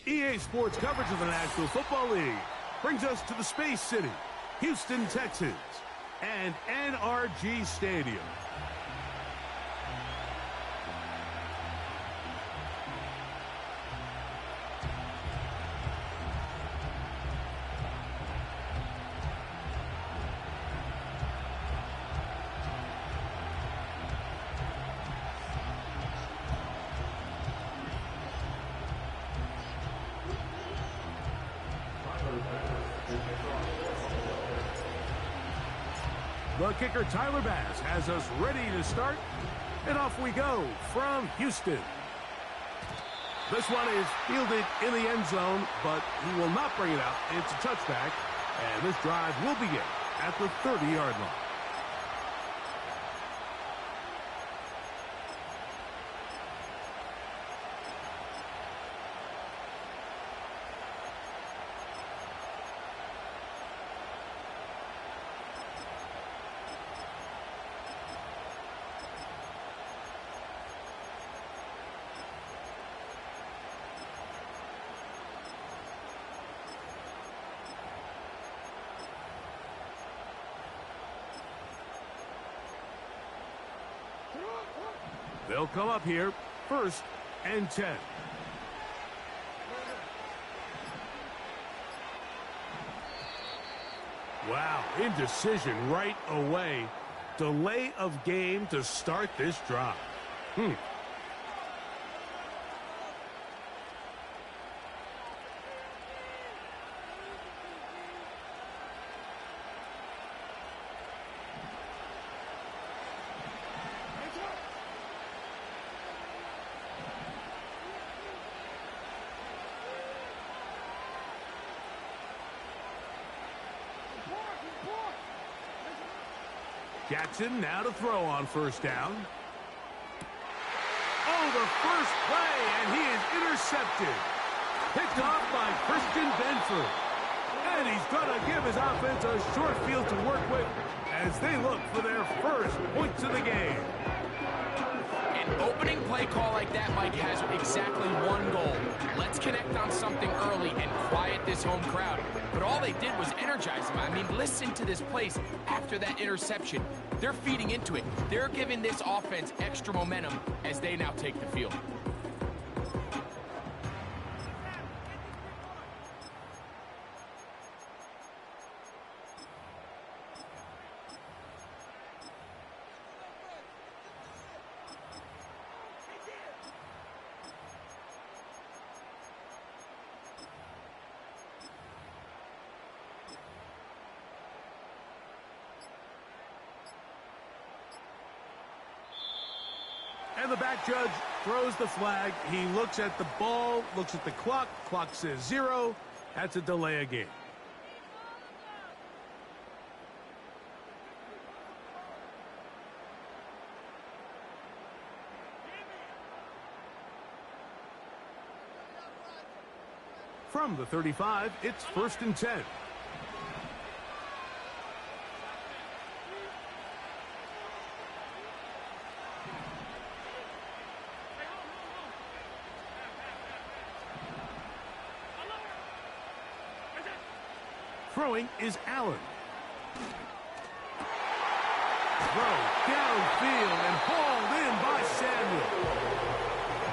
EA Sports coverage of the National Football League brings us to the Space City, Houston, Texas, and NRG Stadium. The kicker, Tyler Bass, has us ready to start, and off we go from Houston. This one is fielded in the end zone, but he will not bring it out. It's a touchback, and this drive will begin at the 30-yard line. They'll come up here, 1st and 10. Wow, indecision right away. Delay of game to start this drive. Jackson now to throw on 1st down. Oh, the first play, and he is intercepted. Picked off by Christian Benford. And he's going to give his offense a short field to work with as they look for their first points of the game. An opening play call like that, Mike, has exactly one goal. Let's connect on something early and quiet this home crowd. But all they did was energize them. I mean, listen to this place after that interception. They're feeding into it. They're giving this offense extra momentum as they now take the field. And the back judge throws the flag. He looks at the ball, looks at the clock. Clock says 0. That's a delay of game. From the 35, it's 1st and 10. Throwing is Allen. Throw downfield and hauled in by Samuel.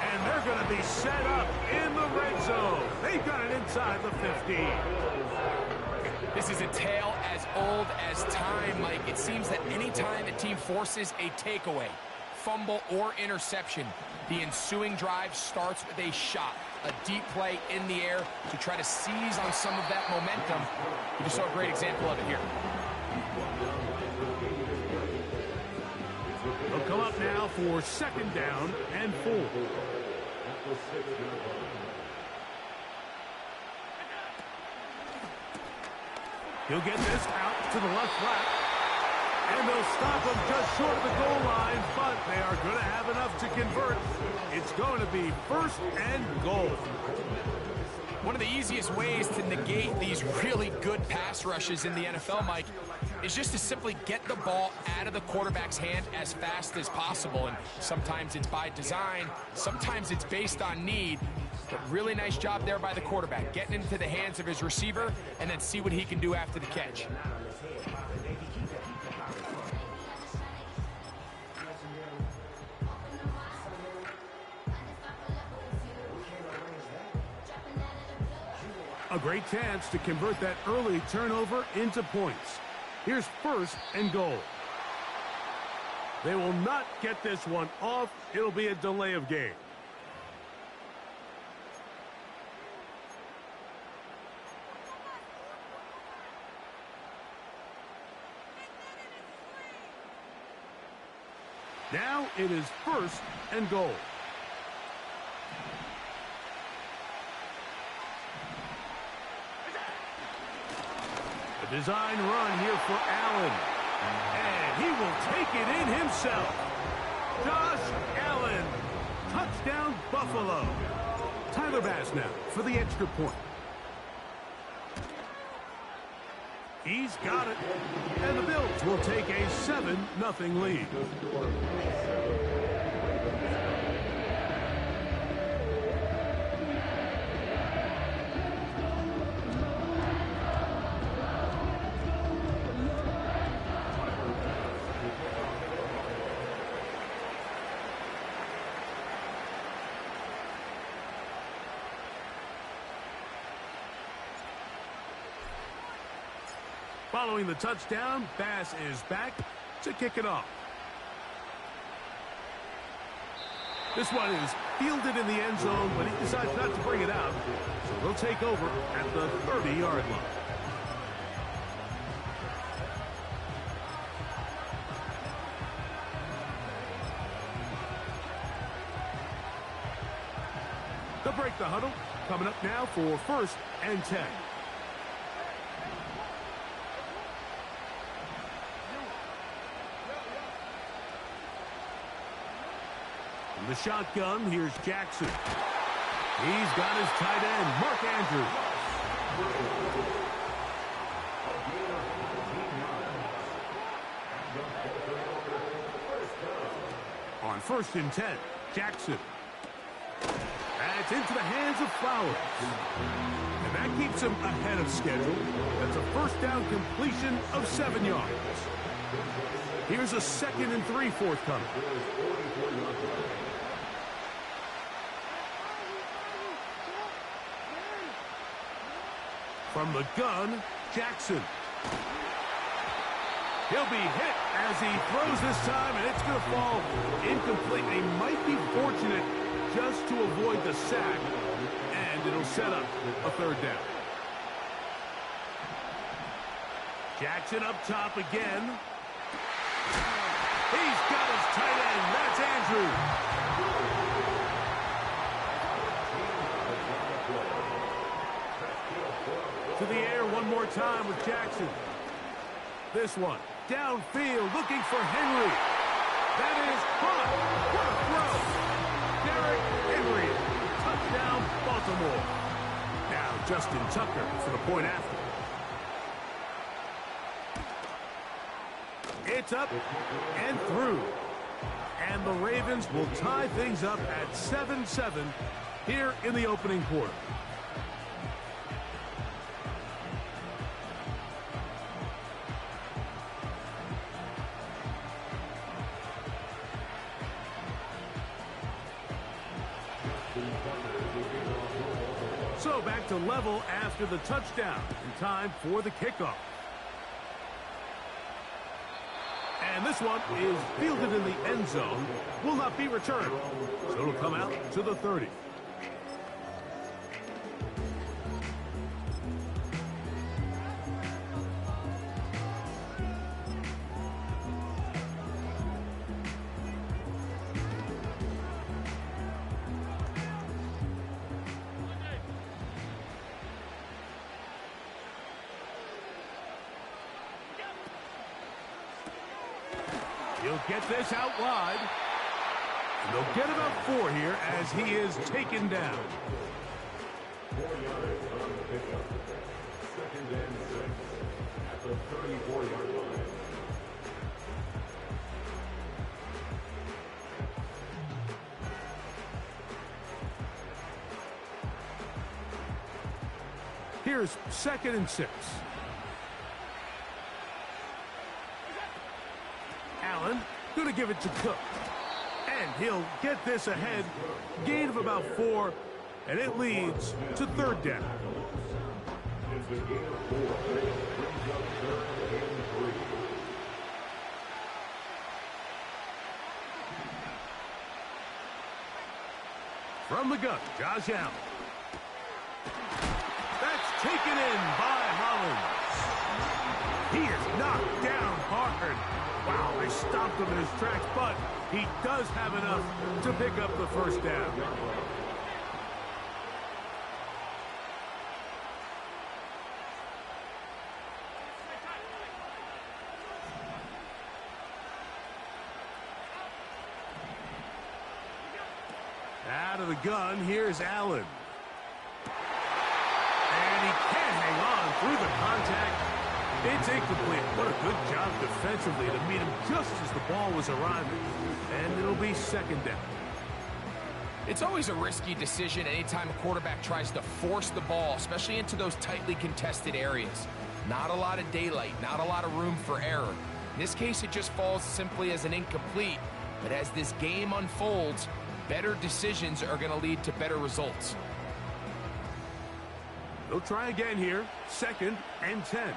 And they're going to be set up in the red zone. They've got it inside the 15. This is a tale as old as time, Mike. It seems that any time a team forces a takeaway, fumble, or interception, the ensuing drive starts with a shot. A deep play in the air to try to seize on some of that momentum. We just saw a great example of it here. They'll come up now for 2nd down and 4. He'll get this out to the left flat. And they'll stop him just short of the goal line, but they are going to have enough to convert. It's going to be 1st and goal. One of the easiest ways to negate these really good pass rushes in the NFL, Mike, is just to simply get the ball out of the quarterback's hand as fast as possible. And sometimes it's by design, sometimes it's based on need. But really nice job there by the quarterback, getting into the hands of his receiver and then see what he can do after the catch. A great chance to convert that early turnover into points. Here's 1st and goal. They will not get this one off. It'll be a delay of game. Now it is 1st and goal. A design run here for Allen. And he will take it in himself. Josh Allen. Touchdown, Buffalo. Tyler Bass now for the extra point. He's got it. And the Bills will take a 7-0 lead. Following the touchdown, Bass is back to kick it off. This one is fielded in the end zone, but he decides not to bring it out. So they'll take over at the 30-yard line. They'll break the huddle. Coming up now for 1st and 10. The shotgun, here's Jackson. He's got his tight end, Mark Andrews. On 1st and 10, Jackson. That's into the hands of Flowers. And that keeps him ahead of schedule. That's a 1st down completion of 7 yards. Here's a 2nd and 3 forthcoming. From the gun, Jackson. He'll be hit as he throws this time, and it's going to fall incomplete. They might be fortunate just to avoid the sack, and it'll set up a 3rd down. Jackson up top again. He's got his tight end. That's Andrews. To the air one more time with Jackson. This one, downfield, looking for Henry. That is caught. What a throw. Derrick Henry. Touchdown, Baltimore. Now Justin Tucker for the point after. It's up and through. And the Ravens will tie things up at 7-7 here in the opening quarter. So back to level after the touchdown. In time for the kickoff. And this one is fielded in the end zone. Will not be returned. So it'll come out to the 30. He'll get this out wide. And they'll get about 4 here as he is taken down. 4 yards on the pickup. 2nd and 6 at the 34-yard line. Here's 2nd and 6. Allen going to give it to Cook. And he'll get this ahead. Gain of about 4. And it leads to 3rd down. It's a gain of 4. Brings up 3rd and 3. From the gun, Josh Allen. That's taken in by Hollins. He is knocked down hard. Wow, they stopped him in his tracks, but he does have enough to pick up the 1st down. Out of the gun, here's Allen. And he can't hang on through the contact. It's incomplete. What a good job defensively to meet him just as the ball was arriving. And it'll be 2nd down. It's always a risky decision anytime a quarterback tries to force the ball, especially into those tightly contested areas. Not a lot of daylight, not a lot of room for error. In this case, it just falls simply as an incomplete. But as this game unfolds, better decisions are going to lead to better results. They'll try again here. 2nd and 10.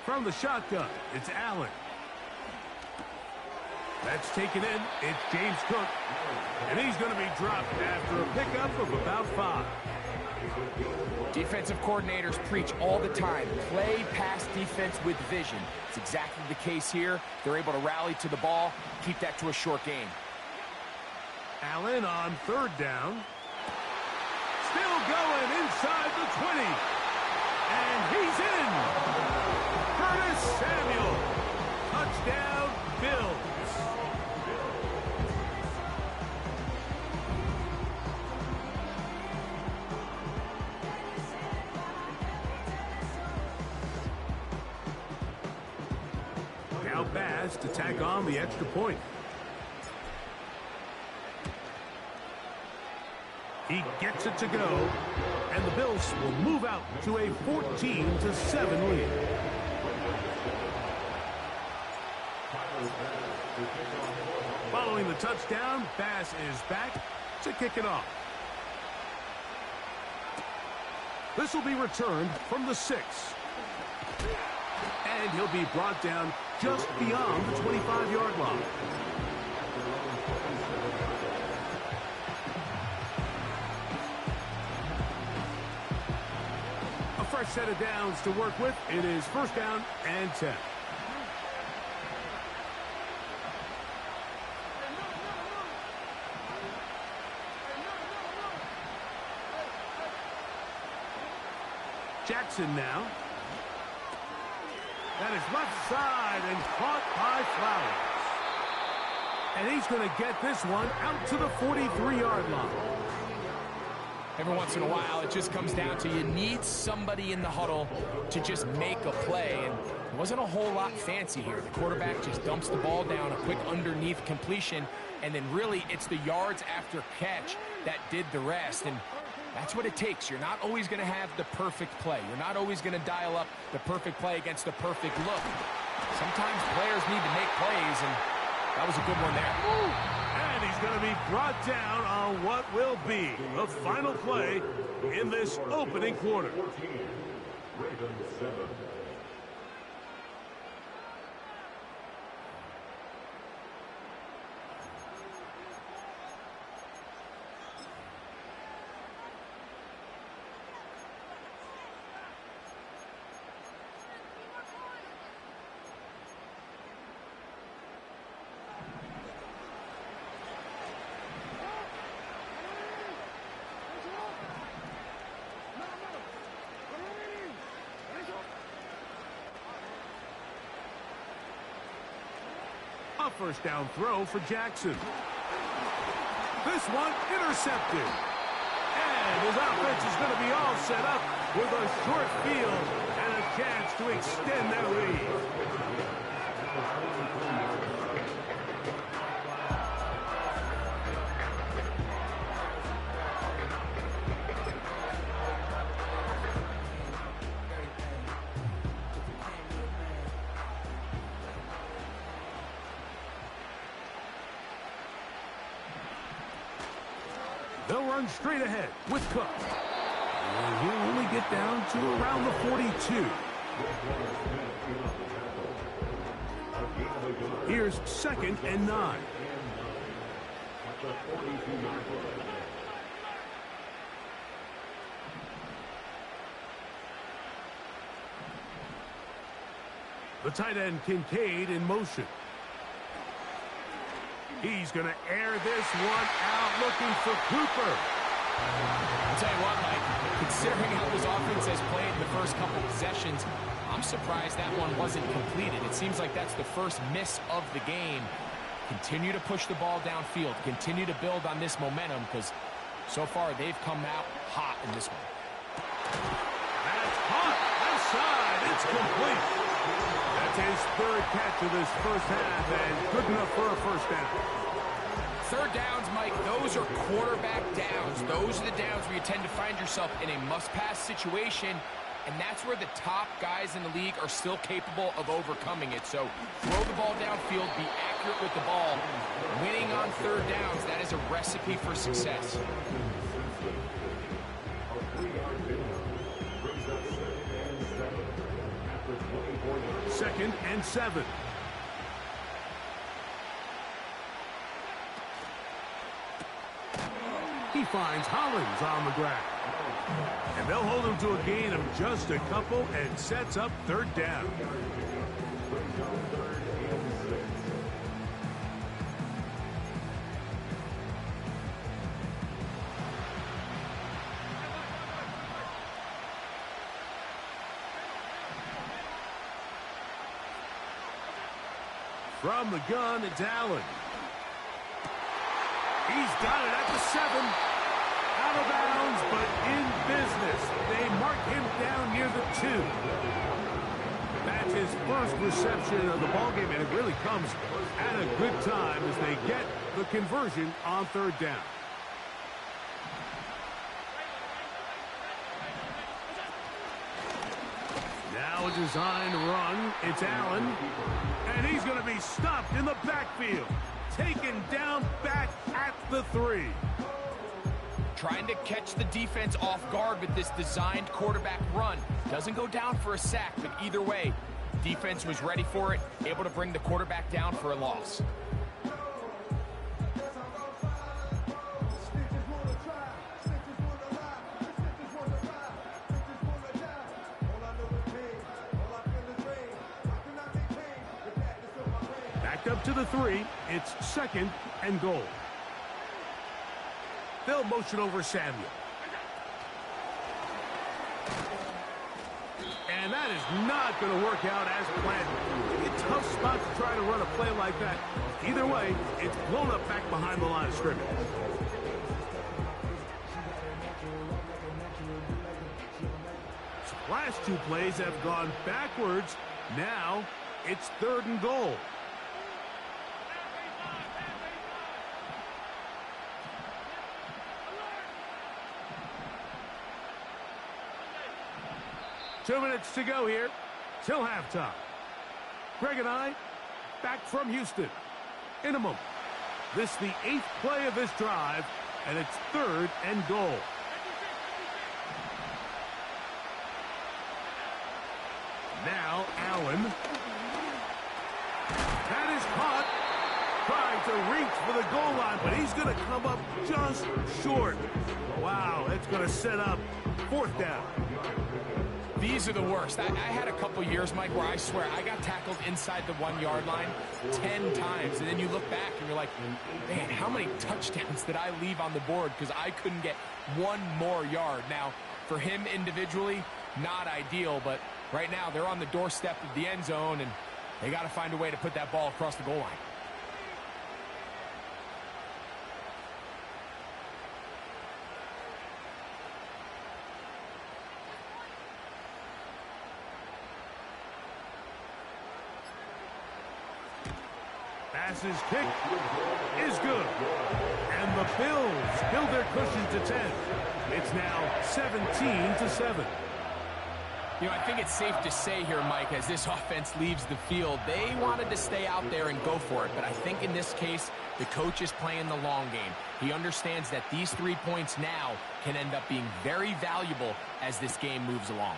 From the shotgun, it's Allen. That's taken in. It's James Cook. And he's going to be dropped after a pickup of about 5. Defensive coordinators preach all the time, play pass defense with vision. It's exactly the case here. They're able to rally to the ball, keep that to a short game. Allen on 3rd down. Still going inside the 20. And he's in. Curtis Samuel. Touchdown, Bills. Now Bass to tack on the extra point. He gets it to go, and the Bills will move out to a 14-7 lead. Following the touchdown, Bass is back to kick it off. This will be returned from the 6. And he'll be brought down just beyond the 25-yard line. A fresh set of downs to work with. It is 1st down and 10. Jackson now. That is left side and caught by Flowers. And he's going to get this one out to the 43-yard line. Every once in a while, it just comes down to you need somebody in the huddle to just make a play. And it wasn't a whole lot fancy here. The quarterback just dumps the ball down, a quick underneath completion, and then really it's the yards after catch that did the rest. And that's what it takes. You're not always going to have the perfect play. You're not always going to dial up the perfect play against the perfect look. Sometimes players need to make plays, and that was a good one there. And he's going to be brought down on what will be the final play in this opening quarter. 14, Ravens 7. A first down throw for Jackson. This one intercepted. And his offense is going to be all set up with a short field and a chance to extend their lead. They'll run straight ahead with Cook. And he'll only get down to around the 42. Here's 2nd and 9. The tight end Kincaid in motion. He's going to air this one out looking for Cooper. I'll tell you what, Mike, considering how this offense has played in the first couple possessions, I'm surprised that one wasn't completed. It seems like that's the first miss of the game. Continue to push the ball downfield. Continue to build on this momentum because so far they've come out hot in this one. That's hot. Outside. It's complete. That's his 3rd catch of this first half and good enough for a first down. 3rd downs, Mike, those are quarterback downs. Those are the downs where you tend to find yourself in a must-pass situation, and that's where the top guys in the league are still capable of overcoming it. So throw the ball downfield, be accurate with the ball. Winning on 3rd downs, that is a recipe for success. 2nd and 7. He finds Hollins on the ground. And they'll hold him to a gain of just a couple and sets up 3rd down. From the gun, it's Allen. He's got it at the 7. Out of bounds, but in business. They mark him down near the 2. That's his first reception of the ballgame, and it really comes at a good time as they get the conversion on 3rd down. Now a designed run. It's Allen. And he's going to be stopped in the backfield. Taken down back at the 3. Trying to catch the defense off guard with this designed quarterback run. Doesn't go down for a sack, but either way, defense was ready for it, able to bring the quarterback down for a loss. Up to the 3. It's 2nd and goal. They'll motion over Samuel. And that is not going to work out as planned. It's a tough spot to try to run a play like that. Either way, it's blown up back behind the line of scrimmage. Last 2 plays have gone backwards. Now it's 3rd and goal. Two minutes to go here till halftime. Greg and I back from Houston in a moment. This is the 8th play of this drive, and it's 3rd and goal. Now Allen. That is caught. Trying to reach for the goal line, but he's going to come up just short. Wow, that's going to set up 4th down. These are the worst. I had a couple years, Mike, where I swear I got tackled inside the 1-yard line 10 times. And then you look back and you're like, man, how many touchdowns did I leave on the board because I couldn't get 1 more yard? Now, for him individually, not ideal. But right now, they're on the doorstep of the end zone, and they got to find a way to put that ball across the goal line. Passes kick is good. And the Bills build their cushion to 10. It's now 17-7. You know, I think it's safe to say here, Mike, as this offense leaves the field, they wanted to stay out there and go for it. But I think in this case, the coach is playing the long game. He understands that these 3 points now can end up being very valuable as this game moves along.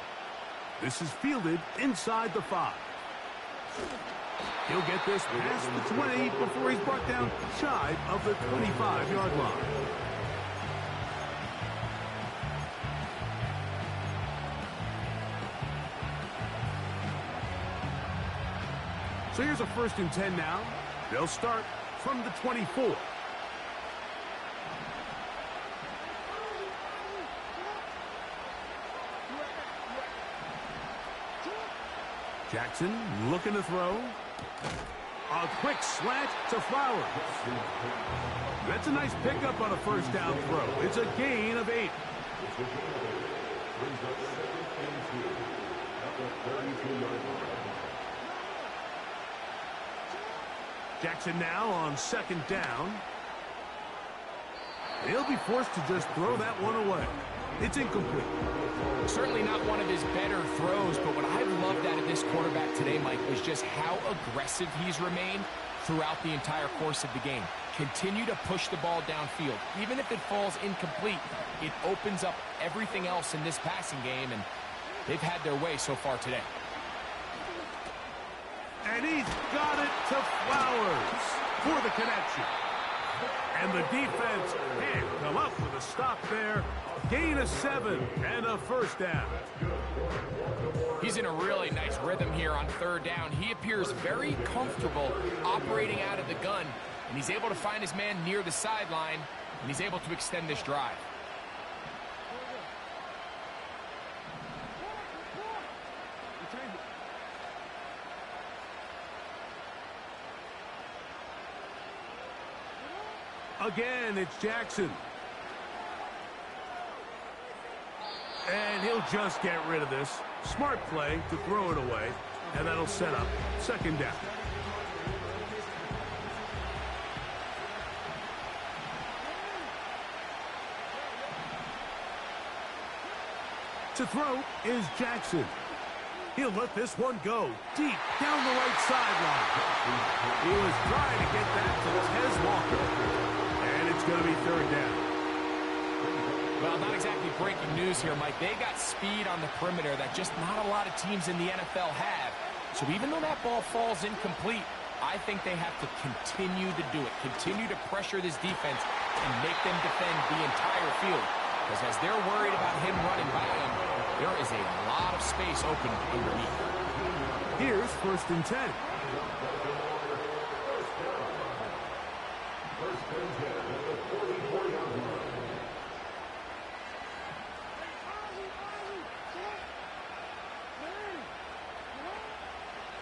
This is fielded inside the 5. He'll get this past the 20 before he's brought down shy of the 25-yard line. So here's a 1st and 10 now. They'll start from the 24. Jackson looking to throw. A quick slant to Flowers. That's a nice pickup on a 1st down throw. It's a gain of 8. Jackson now on 2nd down. He'll be forced to just throw that one away. It's incomplete. Certainly not one of his better throws, but what I've loved out of this quarterback today, Mike, was just how aggressive he's remained throughout the entire course of the game. Continue to push the ball downfield. Even if it falls incomplete, it opens up everything else in this passing game, and they've had their way so far today. And he's got it to Flowers for the connection. And the defense can't come up with a stop there. Gain of 7 and a 1st down. He's in a really nice rhythm here on 3rd down. He appears very comfortable operating out of the gun, and he's able to find his man near the sideline, and he's able to extend this drive. Again, it's Jackson. And he'll just get rid of this. Smart play to throw it away, and that'll set up 2nd down. To throw is Jackson. He'll let this one go deep down the right sideline. He was trying to get that to Tez Walker. And it's going to be 3rd down. Well, not exactly breaking news here, Mike. They got speed on the perimeter that just not a lot of teams in the NFL have. So even though that ball falls incomplete, I think they have to continue to do it. Continue to pressure this defense and make them defend the entire field. Because as they're worried about him running by them, there is a lot of space open underneath. Here's 1st and 10.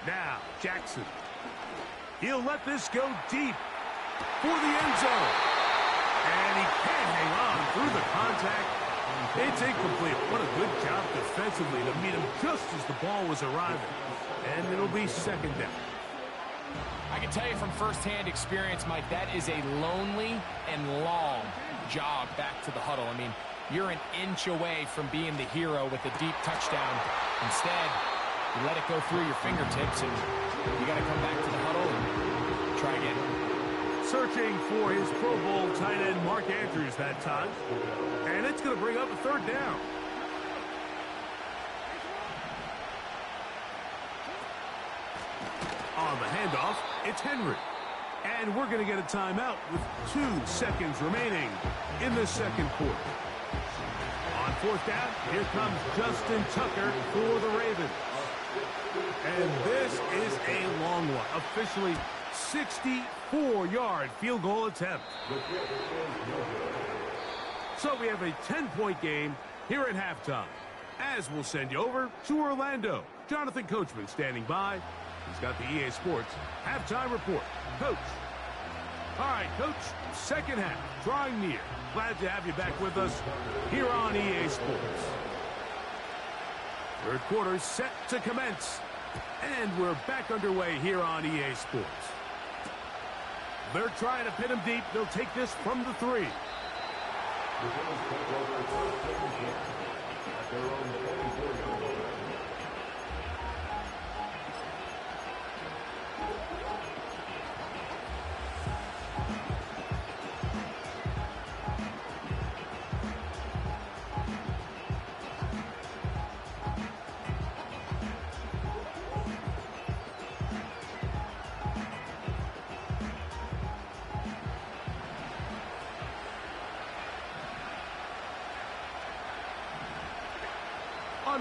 Now, Jackson. He'll let this go deep for the end zone. And he can't hang on through the contact. It's incomplete. What a good job defensively to meet him just as the ball was arriving. And it'll be 2nd down. I can tell you from firsthand experience, Mike, that is a lonely and long jog back to the huddle. I mean, you're an inch away from being the hero with a deep touchdown. Instead, you let it go through your fingertips, and you got to come back to the huddle and try again. Searching for his Pro Bowl tight end Mark Andrews that time. And it's going to bring up a 3rd down. On the handoff, it's Henry. And we're going to get a timeout with 2 seconds remaining in the 2nd quarter. On 4th down, here comes Justin Tucker for the Ravens. And this is a long one. Officially 64-yard field goal attempt. So we have a 10-point game here at halftime. As we'll send you over to Orlando. Jonathan Coachman standing by. He's got the EA Sports halftime report. Coach. All right, Coach. 2nd half, drawing near. Glad to have you back with us here on EA Sports. 3rd quarter set to commence. And we're back underway here on EA Sports. They're trying to pin him deep. They'll take this from the 3.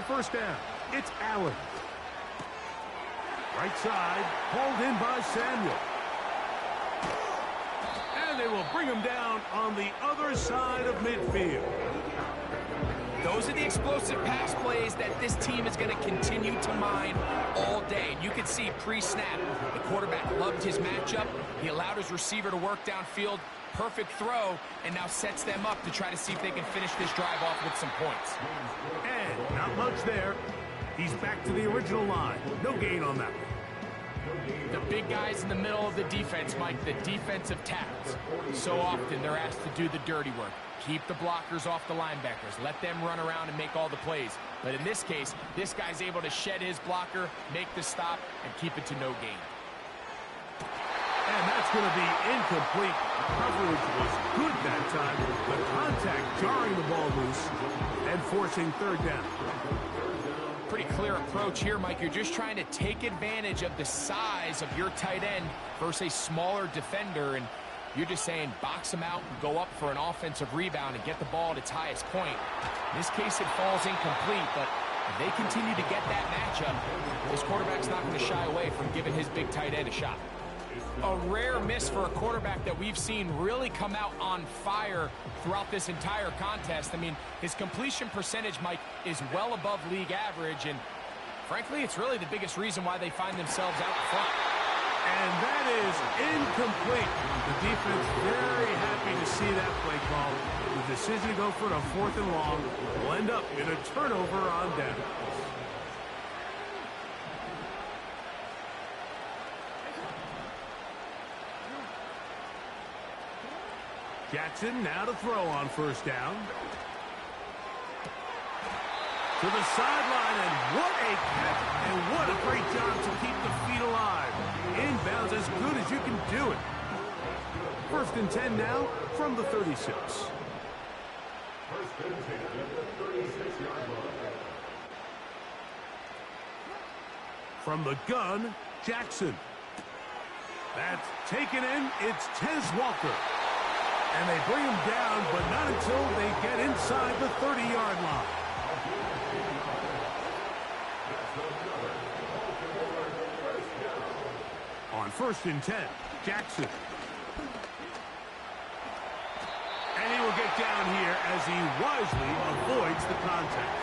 first down. It's Allen. Right side, hauled in by Samuel. And they will bring him down on the other side of midfield. Those are the explosive pass plays that this team is going to continue to mine all day. And you can see pre-snap, the quarterback loved his matchup. He allowed his receiver to work downfield. Perfect throw, and now sets them up to try to see if they can finish this drive off with some points. And not much there. He's back to the original line. No gain on that one. The big guys in the middle of the defense, Mike, the defensive tackles. So often they're asked to do the dirty work. Keep the blockers off the linebackers. Let them run around and make all the plays. But in this case, this guy's able to shed his blocker, make the stop, and keep it to no gain. And that's going to be incomplete. Coverage was good that time. The contact jarring the ball loose and forcing third down. Pretty clear approach here, Mike. You're just trying to take advantage of the size of your tight end versus a smaller defender, and you're just saying box him out and go up for an offensive rebound and get the ball at its highest point. In this case, it falls incomplete, but if they continue to get that matchup, this quarterback's not going to shy away from giving his big tight end a shot. A rare miss for a quarterback that we've seen really come out on fire throughout this entire contest. I mean, his completion percentage, Mike, is well above league average, and frankly, it's really the biggest reason why they find themselves out front. And that is incomplete. The defense very happy to see that play call. The decision to go for it on 4th and long will end up in a turnover on down. Jackson now to throw on first down. To the sideline, and what a catch, and what a great job to keep the feet alive. Inbounds as good as you can do it. 1st and 10 now from the 36. First and 10 at the 36-yard line. From the gun, Jackson. That's taken in. It's Tez Walker. And they bring him down, but not until they get inside the 30-yard line. On 1st and 10, Jackson. And he will get down here as he wisely avoids the contact.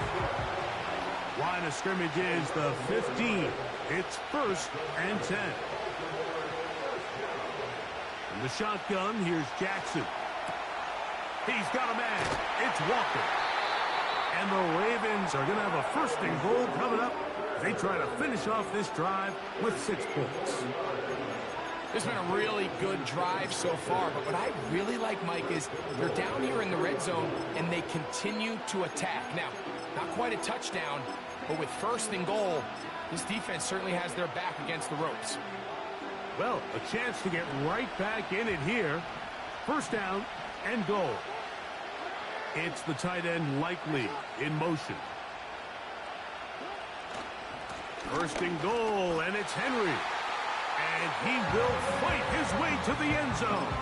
Line of scrimmage is the 15. It's 1st and 10. In the shotgun, here's Jackson. He's got a man. It's Walker. And the Ravens are going to have a 1st and goal coming up. They try to finish off this drive with 6 points. This has been a really good drive so far, but what I really like, Mike, is they're down here in the red zone, and they continue to attack. Now, not quite a touchdown, but with 1st and goal, this defense certainly has their back against the ropes. Well, a chance to get right back in it here. 1st down and goal. It's the tight end Likely in motion. 1st and goal, and it's Henry. And he will fight his way to the end zone.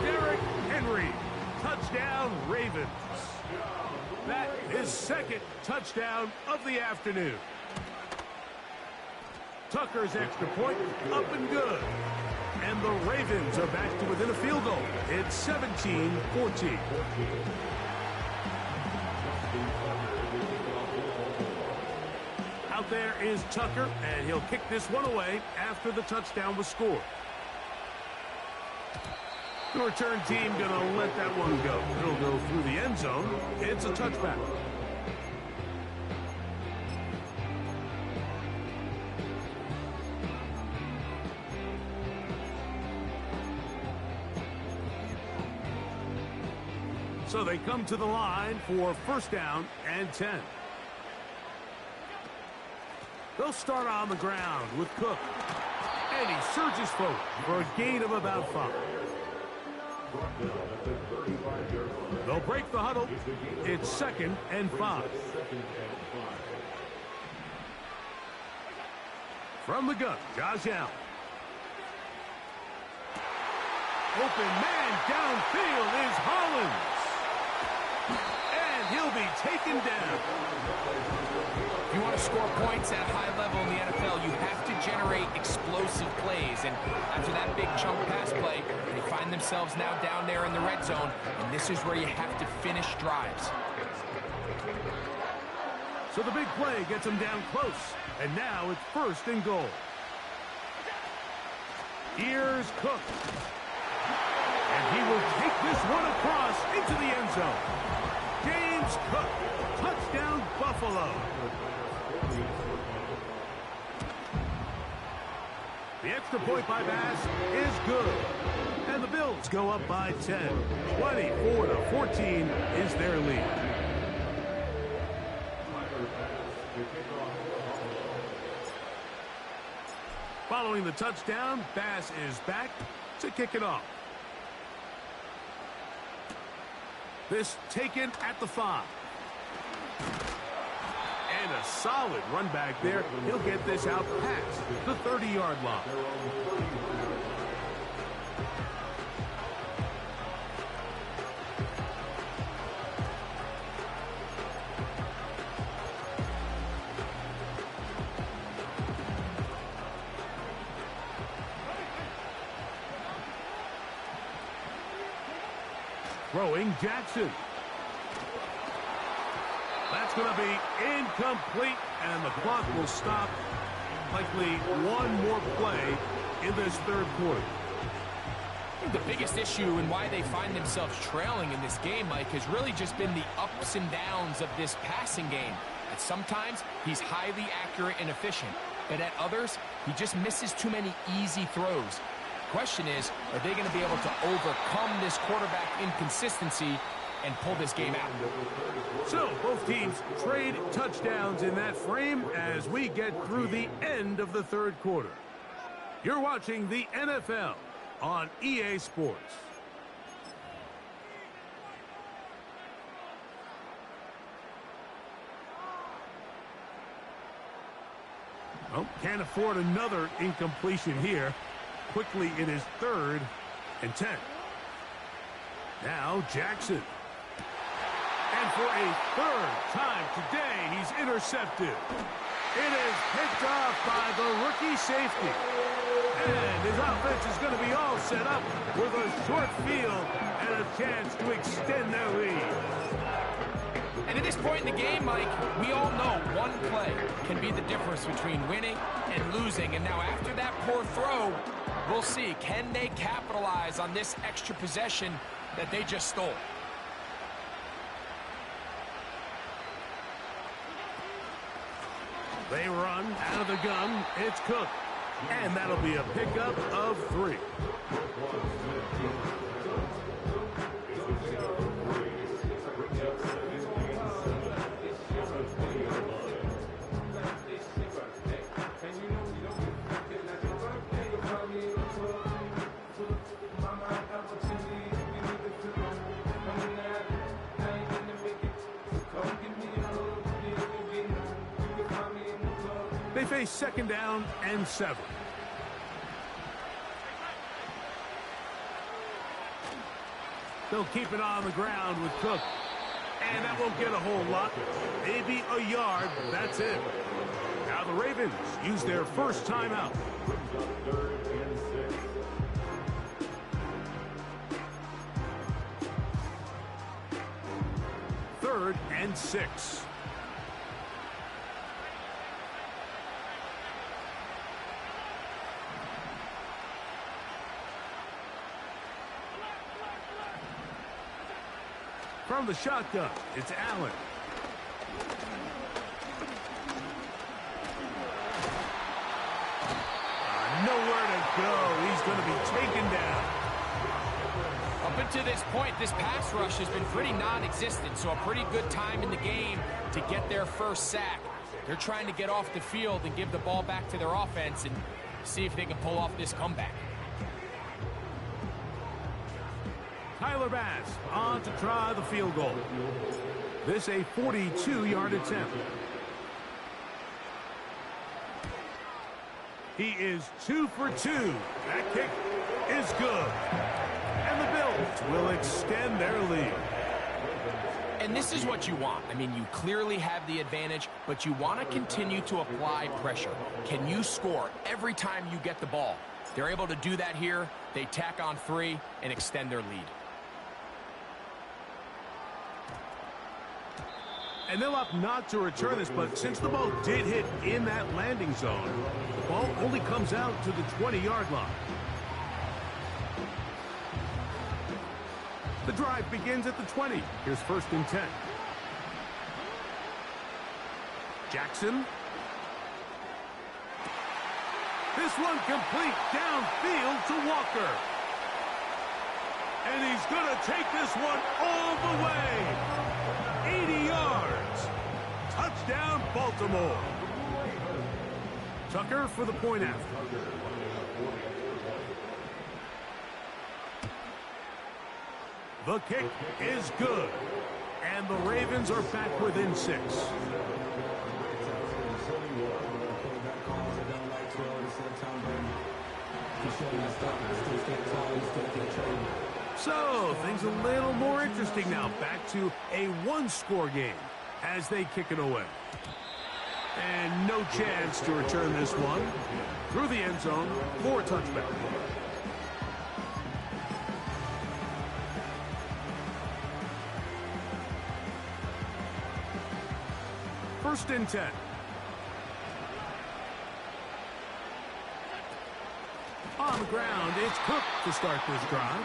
Derrick Henry, touchdown Ravens. That is 2nd touchdown of the afternoon. Tucker's extra point, up and good. And the Ravens are back to within a field goal. It's 17-14. Out there is Tucker, and he'll kick this one away after the touchdown was scored. The return team going to let that one go. It'll go through the end zone. It's a touchback. So they come to the line for 1st down and 10. They'll start on the ground with Cook. And he surges forward for a gain of about 5. They'll break the huddle. It's 2nd and 5. From the gun, Josh Allen. Open man downfield is Hollins. And And he'll be taken down. If you want to score points at a high level in the NFL, you have to generate explosive plays. And after that big chunk pass play, they find themselves now down there in the red zone. And this is where you have to finish drives. So the big play gets him down close. And now it's 1st and goal. Here's Cook. And he will take this one across into the end zone. James Cook. Touchdown, Buffalo. The extra point by Bass is good. And the Bills go up by 10. 24-14 is their lead. Following the touchdown, Bass is back to kick it off. This taken at the 5. And a solid run back there. He'll get this out past the 30-yard line. Throwing Jackson. That's going to be incomplete, and the clock will stop. Likely one more play in this 3rd quarter. I think the biggest issue and why they find themselves trailing in this game, Mike, has really just been the ups and downs of this passing game. And sometimes he's highly accurate and efficient, but at others, he just misses too many easy throws. Question is, are they going to be able to overcome this quarterback inconsistency and pull this game out? So both teams trade touchdowns in that frame as we get through the end of the 3rd quarter. You're watching the NFL on EA Sports. Oh, can't afford another incompletion here. Quickly, it is 3rd and 10. Now Jackson. And for a 3rd time today, he's intercepted. It is picked off by the rookie safety. And his offense is going to be all set up with a short field and a chance to extend their lead. And at this point in the game, Mike, we all know one play can be the difference between winning and losing. And now after that poor throw, we'll see, can they capitalize on this extra possession that they just stole? They run out of the gun. It's Cook. And that'll be a pickup of 3. They face 2nd down and 7. They'll keep it on the ground with Cook. And that won't get a whole lot. Maybe a yard, but that's it. Now the Ravens use their first timeout. 3rd and 6. From the shotgun, it's Allen. Nowhere to go. He's going to be taken down. Up until this point, this pass rush has been pretty non-existent, so a pretty good time in the game to get their first sack. They're trying to get off the field and give the ball back to their offense and see if they can pull off this comeback. Tyler Bass on to try the field goal. This a 42-yard attempt. He is 2 for 2. That kick is good. And the Bills will extend their lead. And this is what you want. I mean, you clearly have the advantage, but you want to continue to apply pressure. Can you score every time you get the ball? They're able to do that here. They tack on 3 and extend their lead. And they'll opt not to return this, but since the ball did hit in that landing zone, the ball only comes out to the 20-yard line. The drive begins at the 20. Here's 1st and 10. Jackson. This one complete downfield to Walker. And he's going to take this one all the way. 80 yards. Touchdown, Baltimore. Tucker for the point after. The kick is good. And the Ravens are back within 6. So, things a little more interesting now. Back to a one-score game as they kick it away. And no chance to return this one. Through the end zone for a touchback. First and 10. On the ground, it's Cook to start this drive.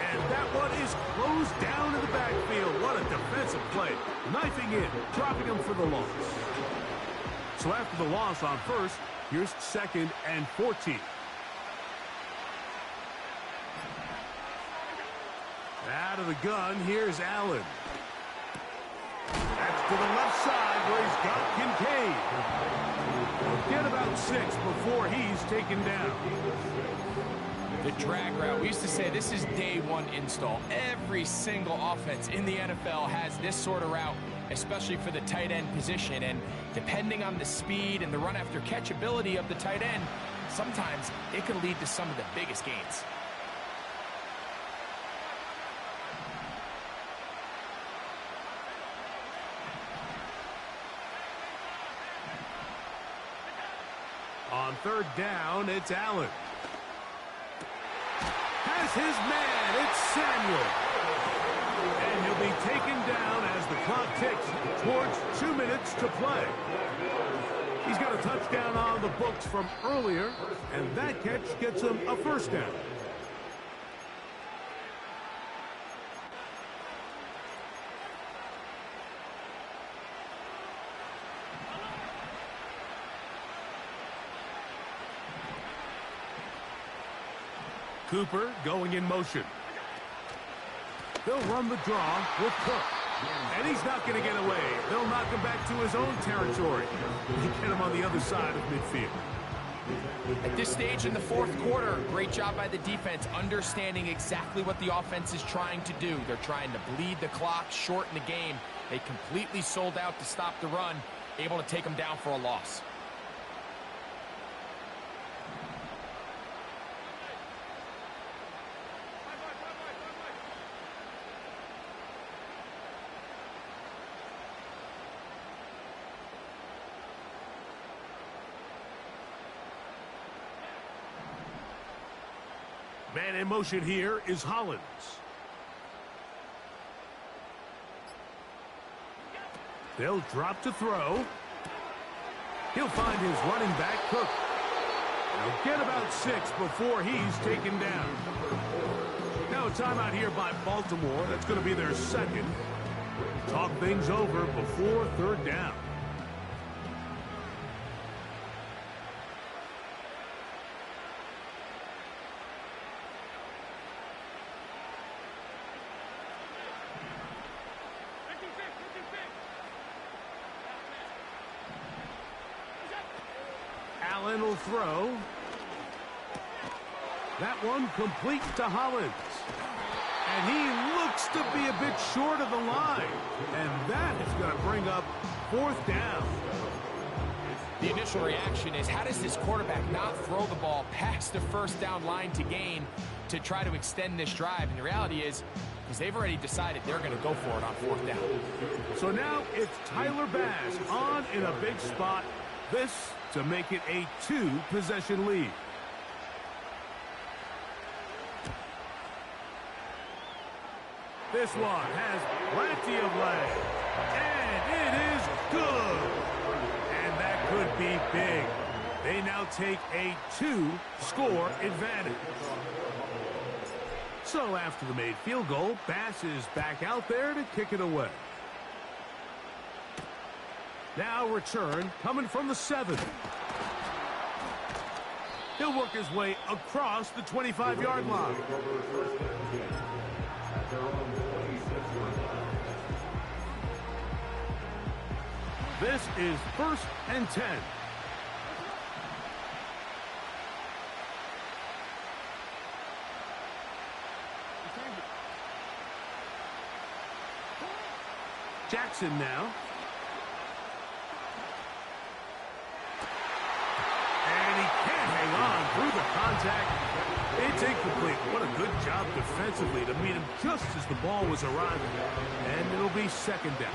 And that one is closed down in the backfield. What a defensive play. Knifing in, dropping him for the loss. So after the loss on first, here's 2nd and 14. Out of the gun, here's Allen. That's to the left side where he's got Kincaid. He'll get about 6 before he's taken down. The drag route. We used to say this is day 1 install. Every single offense in the NFL has this sort of route, especially for the tight end position. And depending on the speed and the run after catch ability of the tight end, sometimes it can lead to some of the biggest gains. On 3rd down, it's Allen. Has his man, it's Samuel. And he'll be taken down as the clock ticks towards 2 minutes to play. He's got a touchdown on the books from earlier, and that catch gets him a 1st down. Cooper going in motion. They'll run the draw with Cook. And he's not going to get away. They'll knock him back to his own territory. They get him on the other side of midfield. At this stage in the 4th quarter, great job by the defense understanding exactly what the offense is trying to do. They're trying to bleed the clock, shorten the game. They completely sold out to stop the run, able to take them down for a loss. Man in motion here is Hollins. They'll drop to throw. He'll find his running back, Cook. He'll get about 6 before he's taken down. Now a timeout here by Baltimore. That's going to be their 2nd. Talk things over before 3rd down. Allen will throw. That one complete to Hollins. And he looks to be a bit short of the line. And that is going to bring up 4th down. The initial reaction is, how does this quarterback not throw the ball past the 1st down line to gain? to try to extend this drive. And the reality is, because they've already decided they're going to go for it on 4th down. So now it's Tyler Bass on in a big spot. This to make it a 2-possession lead. This one has plenty of leg. And it is good. And that could be big. They now take a 2-score advantage. So after the made field goal, Bass is back out there to kick it away. Now return coming from the 7. He'll work his way across the 25-yard line. This is 1st and 10. Jackson now. And he can't hang on through the contact. It's incomplete. What a good job defensively to meet him just as the ball was arriving. And it'll be 2nd down.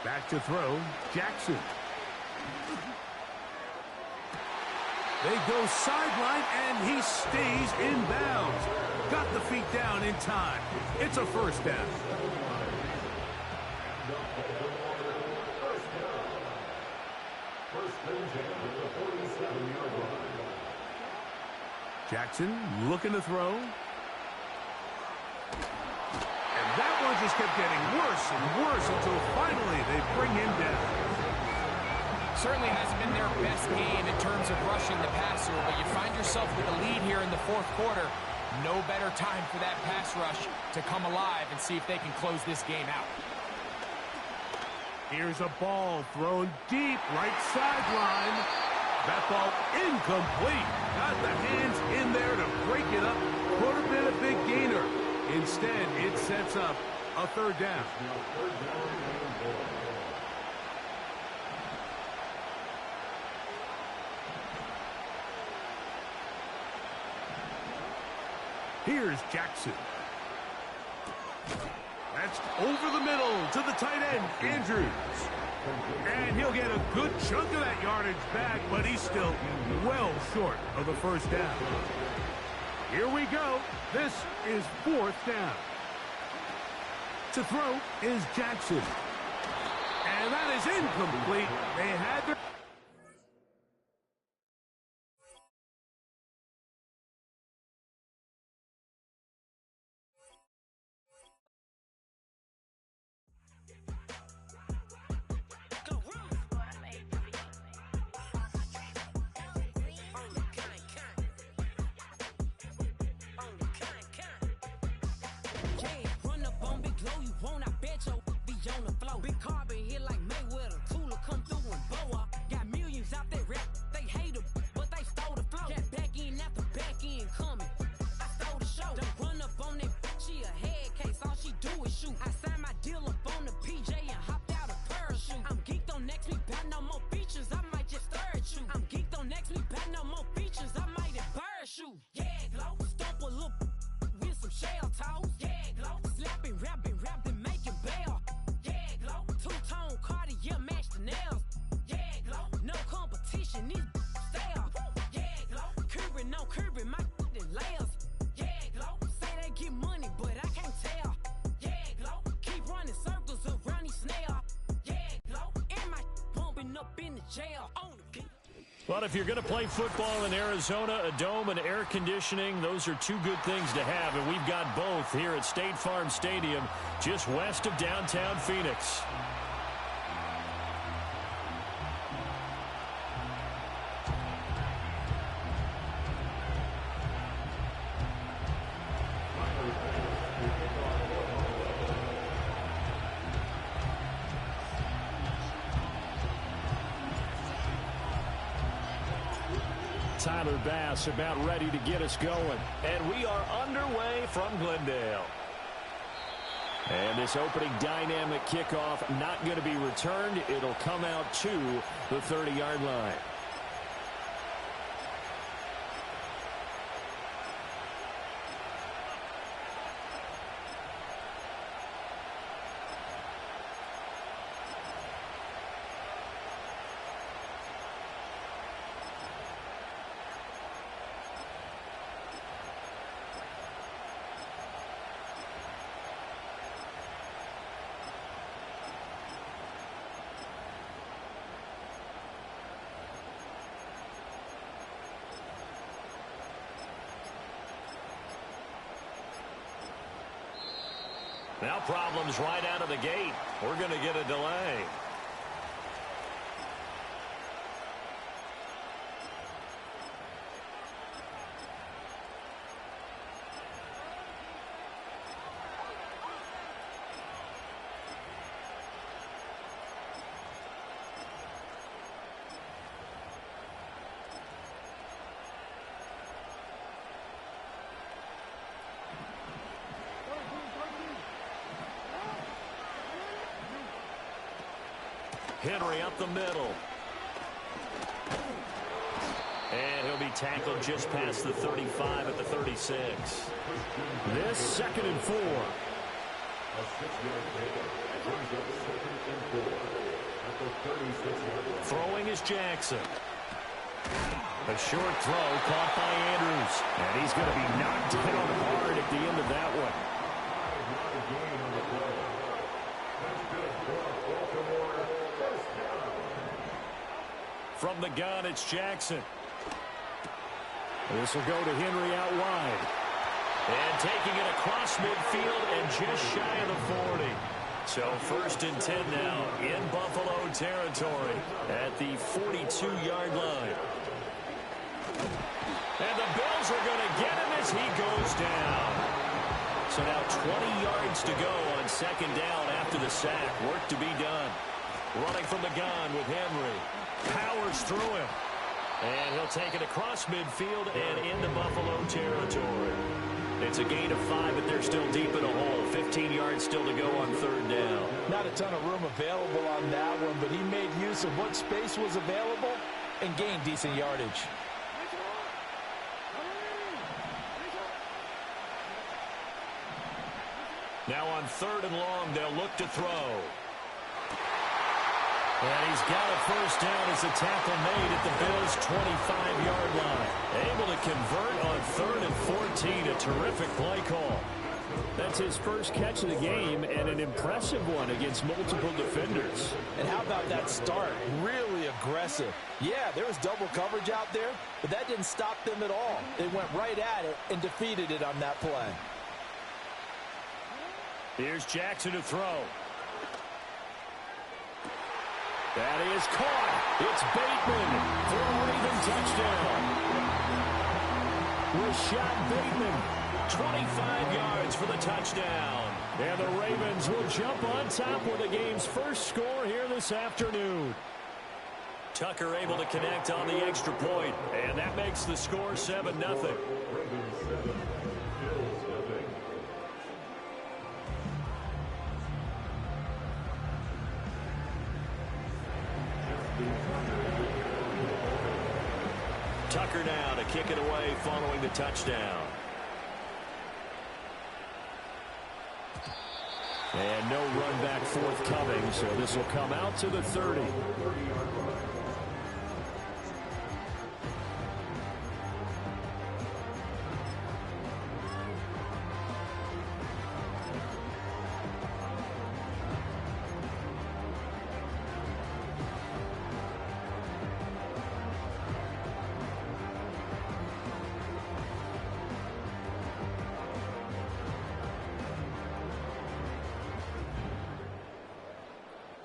Back to throw, Jackson. They go sideline, and he stays in bounds. Got the feet down in time. It's a 1st down. Jackson looking to throw. That one just kept getting worse and worse until finally they bring him down. Certainly hasn't been their best game in terms of rushing the passer, but you find yourself with a lead here in the 4th quarter. No better time for that pass rush to come alive and see if they can close this game out. Here's a ball thrown deep right sideline. That ball incomplete. Got the hands in there to break it up. Could have been a big gainer. Instead, it sets up a 3rd down. Here's Jackson. That's over the middle to the tight end, Andrews. And he'll get a good chunk of that yardage back, but he's still well short of the 1st down. Here we go. This is 4th down. To throw is Jackson. And that is incomplete. They had their... Big carbon here like Mayweather. Tula come through and blow up. Got millions out there rap. They hate her, but they stole the flow. Got back in after back in coming. I stole the show. Don't run up on that. She a head case. All she do is shoot. I signed my deal up on the PJ and hopped out a parachute. I'm geeked on next week. Got no more features. I might just stare at you. I'm geeked on next week. Got no more features. I might embarrass you. Yeah, glow. Stomp a little with some shell toes. Yeah, glow. Slapping, rapping, making bail. Two-tone Cartier match the nails. Yeah, glow. No competition, these stale. Yeah, glow. Curbing, no curbing, my layers. Yeah, glow. Say they get money, but I can't tell. Yeah, glow. Keep running circles around these snails. Yeah, glow. And my pumping up in the jail. Well, if you're going to play football in Arizona, a dome and air conditioning, those are 2 good things to have, and we've got both here at State Farm Stadium, just west of downtown Phoenix. Tyler Bass about ready to get us going. And we are underway from Glendale. And this opening dynamic kickoff not going to be returned. It'll come out to the 30-yard line. Now problems right out of the gate. We're going to get a delay. Henry up the middle. And he'll be tackled just past the 35 at the 36. This 2nd and 4. Throwing is Jackson. A short throw caught by Andrews. And he's going to be knocked down hard at the end of that one. From the gun, it's Jackson. This will go to Henry out wide. And taking it across midfield and just shy of the 40. So 1st and 10 now in Buffalo territory at the 42-yard line. And the Bills are going to get him as he goes down. So now 20 yards to go on 2nd down after the sack. Work to be done. Running from the gun with Henry. Powers through him. And he'll take it across midfield and into Buffalo territory. It's a gain of 5, but they're still deep in a hole. 15 yards still to go on 3rd down. Not a ton of room available on that one, but he made use of what space was available and gained decent yardage. Now on 3rd and long, they'll look to throw. And he's got a 1st down as a tackle made at the Bills' 25-yard line. Able to convert on 3rd and 14. A terrific play call. That's his first catch of the game and an impressive one against multiple defenders. And how about that start? Really aggressive. Yeah, there was double coverage out there, but that didn't stop them at all. They went right at it and defeated it on that play. Here's Jackson to throw. That is caught. It's Bateman for a Raven touchdown. Rashad Bateman, 25 yards for the touchdown. And the Ravens will jump on top with the game's first score here this afternoon. Tucker able to connect on the extra point, and that makes the score 7-0. Tucker now to kick it away following the touchdown. And no run back forthcoming, so this will come out to the 30.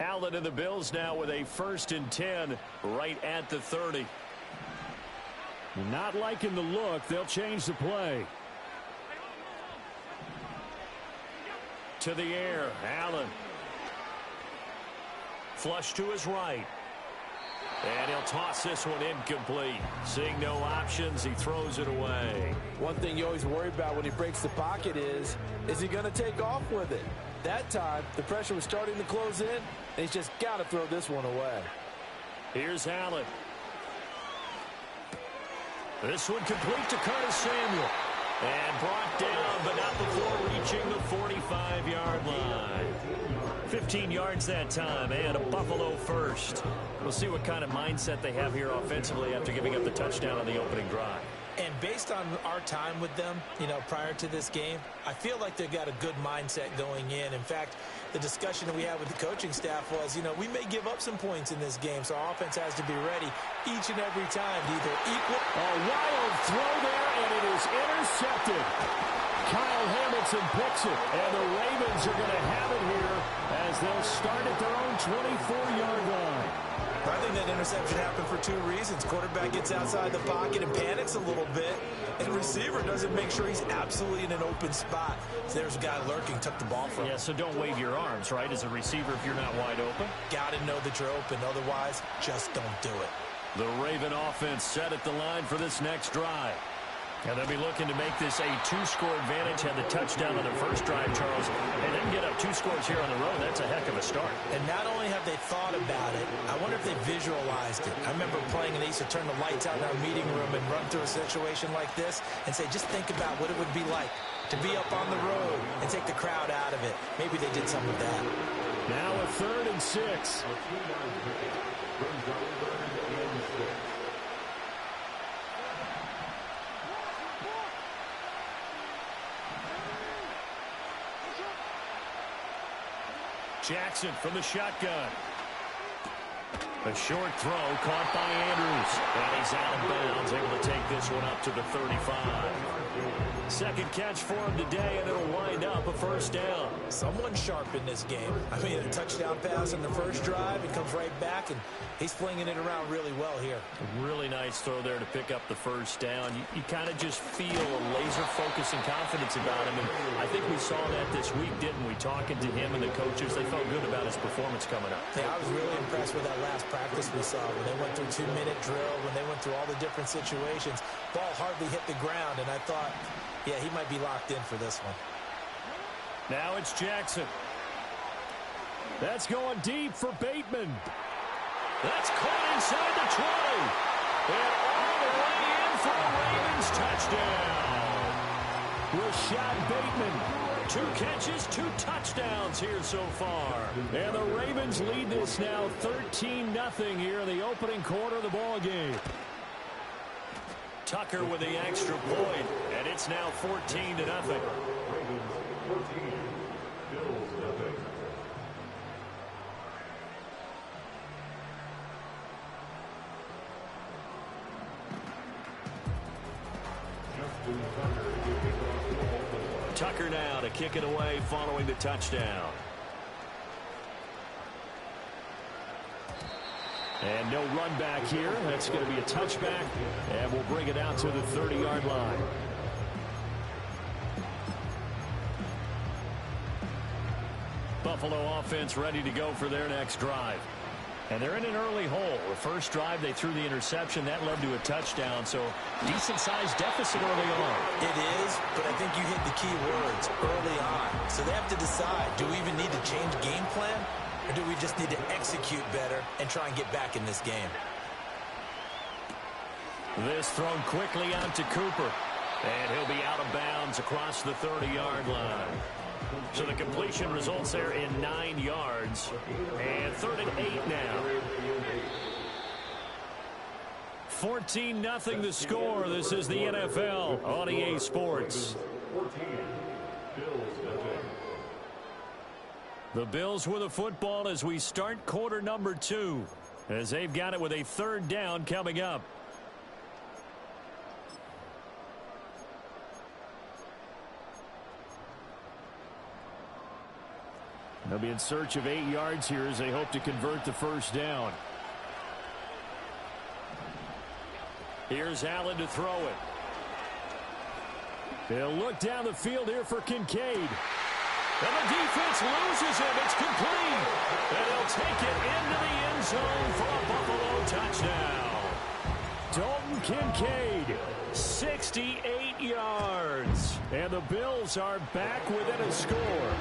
Allen and the Bills now with a 1st and 10 right at the 30. Not liking the look. They'll change the play. To the air. Allen. Flush to his right. And he'll toss this one incomplete. Seeing no options, he throws it away. One thing you always worry about when he breaks the pocket is he going to take off with it? That time, the pressure was starting to close in, and he's just got to throw this one away. Here's Allen. This one complete to Curtis Samuel. And brought down, but not before reaching the 45-yard line. 15 yards that time, and a Buffalo first. We'll see what kind of mindset they have here offensively after giving up the touchdown on the opening drive. And based on our time with them, prior to this game, I feel like they've got a good mindset going in. In fact, the discussion that we had with the coaching staff was, we may give up some points in this game, so our offense has to be ready each and every time to either equal. A wild throw there, and it is intercepted. Kyle Hamilton picks it, and the Ravens are going to have it here as they'll start at their own 24-yard line. I think that interception happened for two reasons. Quarterback gets outside the pocket and panics a little bit, and receiver doesn't make sure he's absolutely in an open spot. So there's a guy lurking, took the ball from him. Yeah, so don't wave your arms, right, as a receiver if you're not wide open. Got to know that you're open. Otherwise, just don't do it. The Raven offense set at the line for this next drive. And they'll be looking to make this a two-score advantage. Had the touchdown on their first drive, Charles, and then get up 2 scores here on the road. That's a heck of a start. And not only have they thought about it, I wonder if they visualized it. I remember playing, and they used to turn the lights out in our meeting room and run through a situation like this and say, just think about what it would be like to be up on the road and take the crowd out of it. Maybe they did some of that. Now a 3rd and 6. Jackson from the shotgun. A short throw caught by Andrews. And he's out of bounds, able to take this one up to the 35. Second catch for him today, and it'll wind up a first down. Someone sharp in this game. I mean, a touchdown pass on the first drive. It comes right back, and he's flinging it around really well here. A really nice throw there to pick up the first down. You kind of just feel a laser focus and confidence about him, and I think we saw that this week, didn't we? Talking to him and the coaches, they felt good about his performance coming up. Yeah, I was really impressed with that last practice we saw when they went through 2-minute drill, when they went through all the different situations. Ball hardly hit the ground, and I thought, yeah, he might be locked in for this one. Now it's Jackson. That's going deep for Bateman. That's caught inside the 20. And all the way in for a Ravens touchdown. Rashad Bateman. 2 catches, 2 touchdowns here so far. And the Ravens lead this now 13-0 here in the opening quarter of the ball game. Tucker with the extra point, and it's now 14-0. Ravens 14, Bills nothing. Tucker now to kick it away following the touchdown. And no run back here. That's going to be a touchback, and we'll bring it out to the 30-yard line. Buffalo offense ready to go for their next drive. And they're in an early hole. The first drive, they threw the interception. That led to a touchdown, so decent-sized deficit early on. It is, but I think you hit the key words, early on. So they have to decide, do we even need to change game plan? Or do we just need to execute better and try and get back in this game? This thrown quickly out to Cooper. And he'll be out of bounds across the 30-yard line. So the completion results there in 9 yards. And 3rd and 8 now. 14-0 the score. This is the NFL on EA Sports. 14, Bills nothing. The Bills with the football as we start quarter number 2, as they've got it with a 3rd down coming up. They'll be in search of 8 yards here as they hope to convert the first down. Here's Allen to throw it. They'll look down the field here for Kincaid. And the defense loses him. It's complete. And he'll take it into the end zone for a Buffalo touchdown. Dalton Kincaid, 68 yards. And the Bills are back within a score.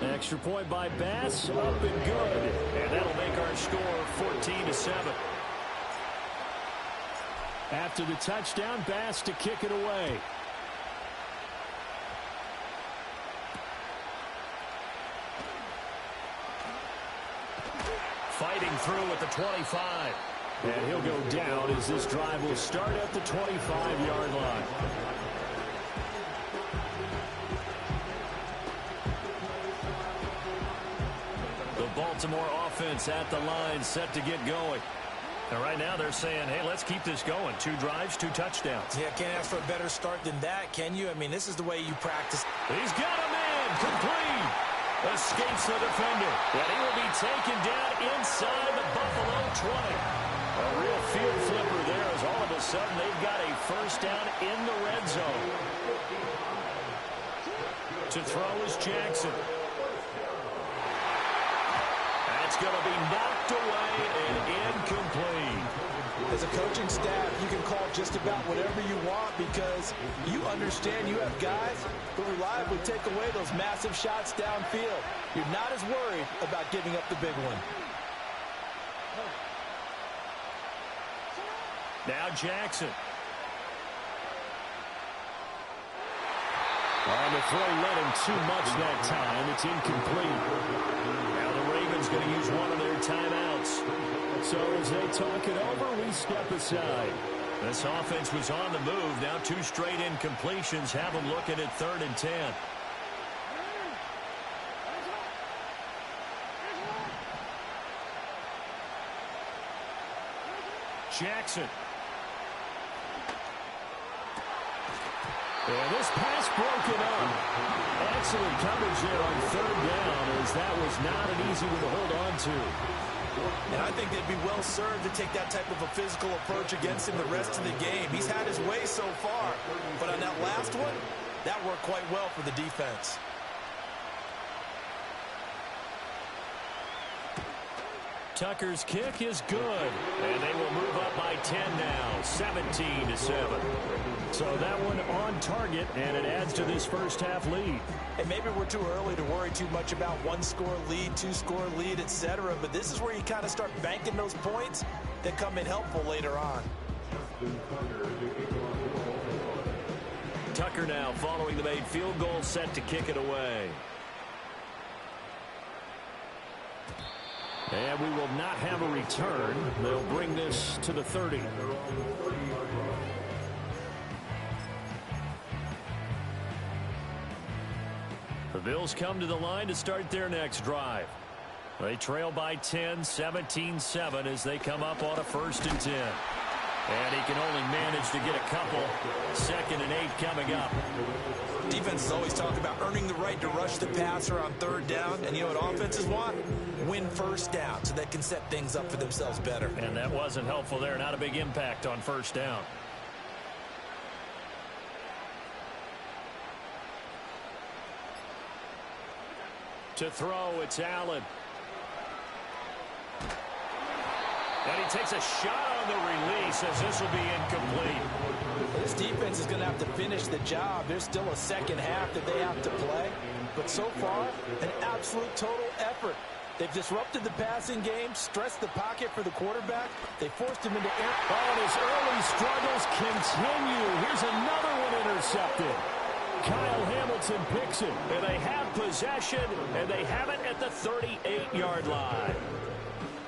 Extra point by Bass, up and good. And that'll make our score 14-7. After the touchdown, Bass to kick it away. Fighting through at the 25. And he'll go down as this drive will start at the 25-yard line. The Baltimore offense at the line, set to get going. And right now they're saying, hey, let's keep this going. 2 drives, 2 touchdowns. Yeah, can't ask for a better start than that, can you? I mean, this is the way you practice. He's got a man, complete. Escapes the defender. And he will be taken down inside the Buffalo 20. A real field flipper there as all of a sudden they've got a first down in the red zone. To throw is Jackson. That's going to be knocked away and incomplete. As a coaching staff, you can call just about whatever you want because you understand you have guys who reliably take away those massive shots downfield. You're not as worried about giving up the big one. Now Jackson. On the throw, let him too much that time. It's incomplete. Now the Ravens going to use one of their timeouts. So as they talk it over, we step aside. This offense was on the move. Now 2 straight incompletions have them looking at 3rd and 10. Jackson. And this pass broken up. Excellent coverage there on 3rd down as that was not an easy one to hold on to. And I think they'd be well served to take that type of a physical approach against him the rest of the game. He's had his way so far, but on that last one, that worked quite well for the defense. Tucker's kick is good, and they will move up by 10 now, 17-7. So that one on target, and it adds to this first half lead. And maybe we're too early to worry too much about 1-score lead, 2-score lead, etc. But this is where you kind of start banking those points that come in helpful later on. Tucker now following the made field goal, set to kick it away. And we will not have a return. They'll bring this to the 30. The Bills come to the line to start their next drive. They trail by 10, 17-7 as they come up on a 1st and 10. And he can only manage to get a couple. 2nd and 8 coming up. Defenses always talk about earning the right to rush the passer on 3rd down. And you know what offenses want? Win 1st down so they can set things up for themselves better. And that wasn't helpful there. Not a big impact on 1st down. To throw, it's Allen. And he takes a shot on the release as this will be incomplete. This defense is going to have to finish the job. There's still a second half that they have to play. But so far, an absolute total effort. They've disrupted the passing game, stressed the pocket for the quarterback. They forced him into air. Oh, and his early struggles continue. Here's another one intercepted. Kyle Hamilton picks it, and they have possession, and they have it at the 38-yard line.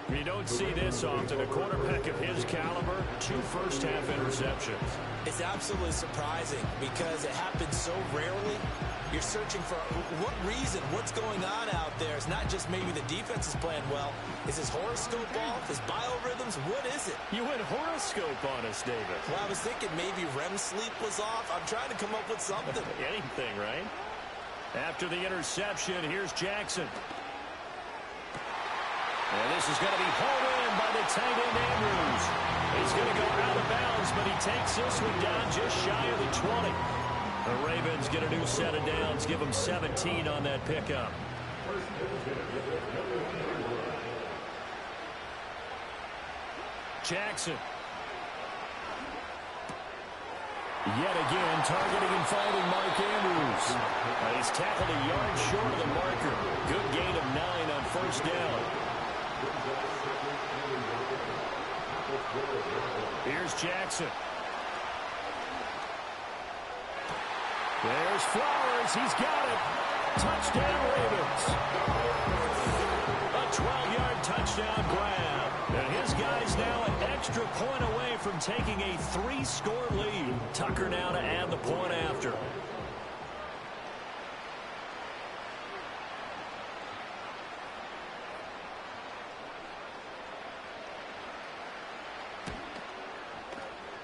You don't see this often. A quarterback of his caliber, 2 first-half interceptions. It's absolutely surprising because it happens so rarely. You're searching for what reason, what's going on out there. It's not just maybe the defense is playing well. Is his horoscope off? His biorhythms? What is it? You went horoscope on us, David. Well, I was thinking maybe REM sleep was off. I'm trying to come up with something. Anything, right? After the interception, here's Jackson. And this is going to be hauled in by the tight end Andrews. He's going to go out of bounds, but he takes this one down just shy of the 20. The Ravens get a new set of downs, give them 17 on that pickup. Jackson. Yet again, targeting and finding Mark Andrews. He's tackled a yard short of the marker. Good gain of 9 on first down. Here's Jackson. There's Flowers. He's got it. Touchdown, Ravens. A 12-yard touchdown grab. And his guy's now an extra point away from taking a 3-score lead. Tucker now to add the point after.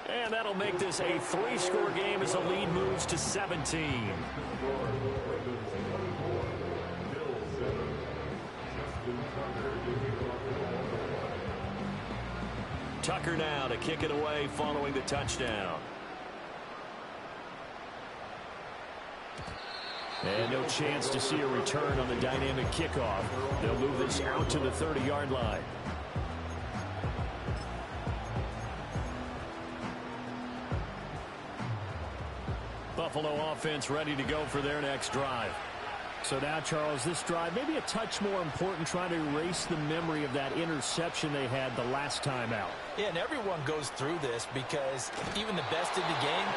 And that'll make this a 3-score game as the lead moves to 17. Tucker now to kick it away following the touchdown. And no chance to see a return on the dynamic kickoff. They'll move this out to the 30-yard line. Buffalo offense ready to go for their next drive. So now, Charles, this drive maybe a touch more important, trying to erase the memory of that interception they had the last time out. Yeah, and everyone goes through this because even the best in the game,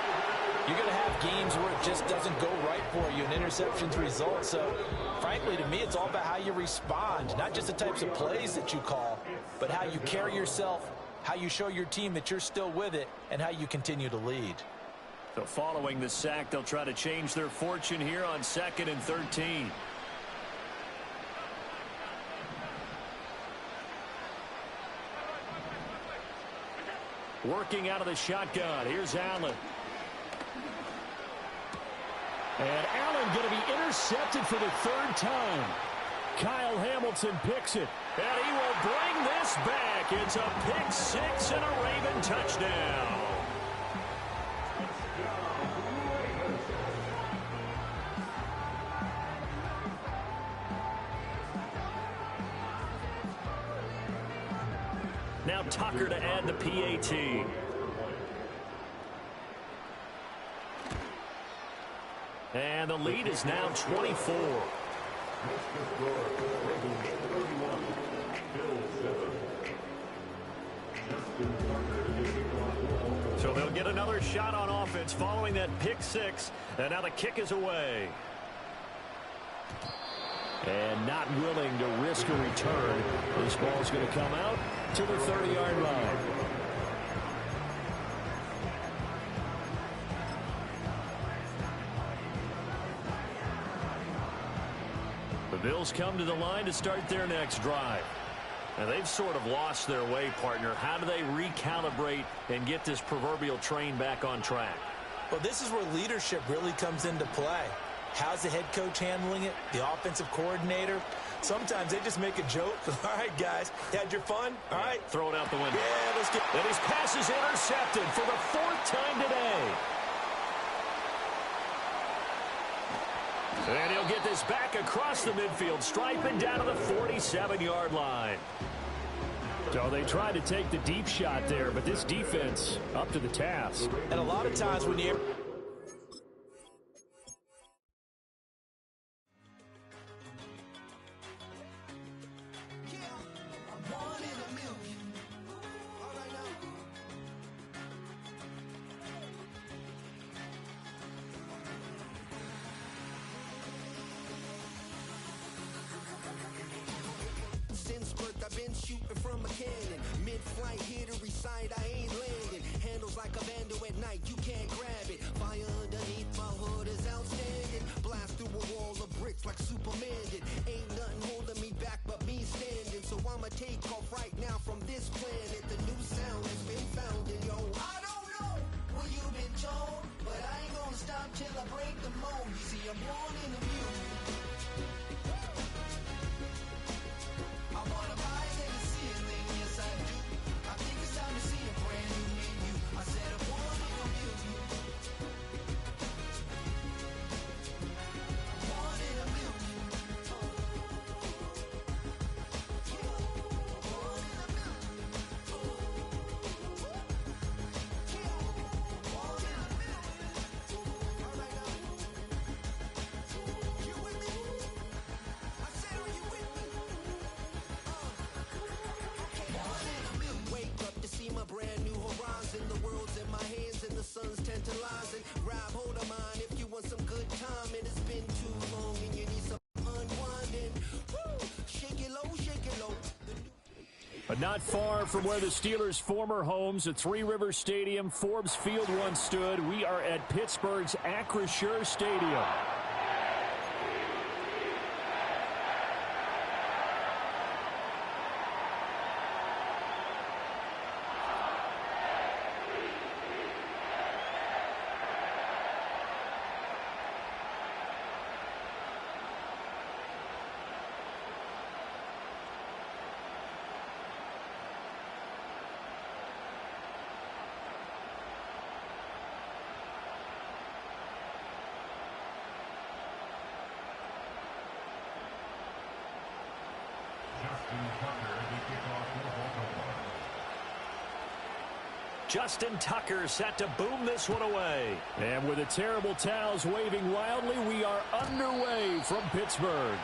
you're going to have games where it just doesn't go right for you, and interceptions result. So, frankly, to me, it's all about how you respond, not just the types of plays that you call, but how you carry yourself, how you show your team that you're still with it, and how you continue to lead. So following the sack, they'll try to change their fortune here on 2nd and 13. Working out of the shotgun. Here's Allen. And Allen going to be intercepted for the 3rd time. Kyle Hamilton picks it. And he will bring this back. It's a pick 6 and a Raven touchdown. Now Tucker to add the PAT. And the lead is now 24. So they'll get another shot on offense following that pick 6. And now the kick is away. And not willing to risk a return. This ball's going to come out to the 30-yard line. The Bills come to the line to start their next drive. And they've sort of lost their way, partner. How do they recalibrate and get this proverbial train back on track? Well, this is where leadership really comes into play. How's the head coach handling it? The offensive coordinator? Sometimes they just make a joke. All right, guys, you had your fun? All right. Throw it out the window. Yeah, let's get... And his pass is intercepted for the 4th time today. And he'll get this back across the midfield stripe and down to the 47-yard line. So they tried to take the deep shot there, but this defense up to the task. And a lot of times when you... I've been shooting from a cannon. Mid-flight, here to recite, I ain't landing. Handles like a vandal at night, you can't grab it. Fire underneath my hood is outstanding. Blast through a wall of bricks like Superman did. Ain't nothing holding me back but me standing. So I'ma take off right now from this planet. The new sound has been found in yo. I don't know what you've been told, but I ain't gonna stop till I break the mold. You see, I'm born in the music. I wanna rise in the ceiling, yes I do. I think it's time to see a brand new menu. I said I want to Not far from where the Steelers' former homes at Three Rivers Stadium, Forbes Field once stood. We are at Pittsburgh's Acrisure Stadium. Justin Tucker set to boom this one away. And with the terrible towels waving wildly, we are underway from Pittsburgh.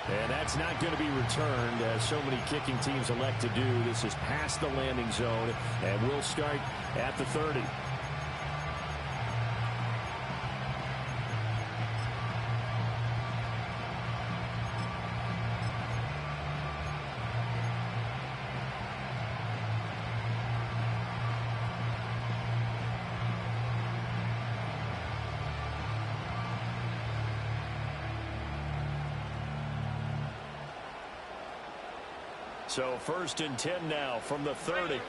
And that's not going to be returned, as so many kicking teams elect to do. This is past the landing zone, and we'll start at the 30. So 1st and 10 now from the 30.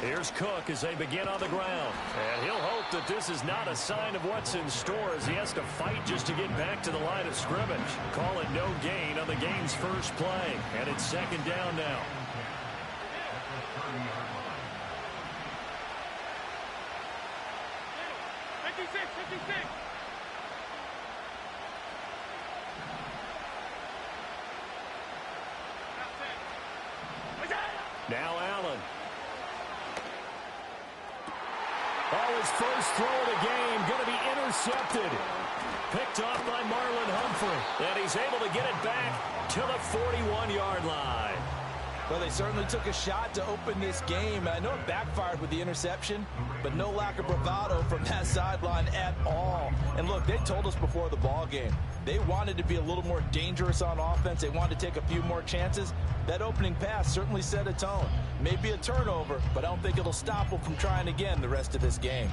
Here's Cook as they begin on the ground. And he'll hope that this is not a sign of what's in store, as he has to fight just to get back to the line of scrimmage. Call it no gain on the game's first play. And it's 2nd down now. Now Allen. Oh, his first throw of the game going to be intercepted. Picked off by Marlon Humphrey. And he's able to get it back to the 41-yard line. Well, they certainly took a shot to open this game. I know it backfired with the interception, but no lack of bravado from that sideline at all. And look, they told us before the ball game, they wanted to be a little more dangerous on offense. They wanted to take a few more chances. That opening pass certainly set a tone. Maybe a turnover, but I don't think it'll stop them from trying again the rest of this game.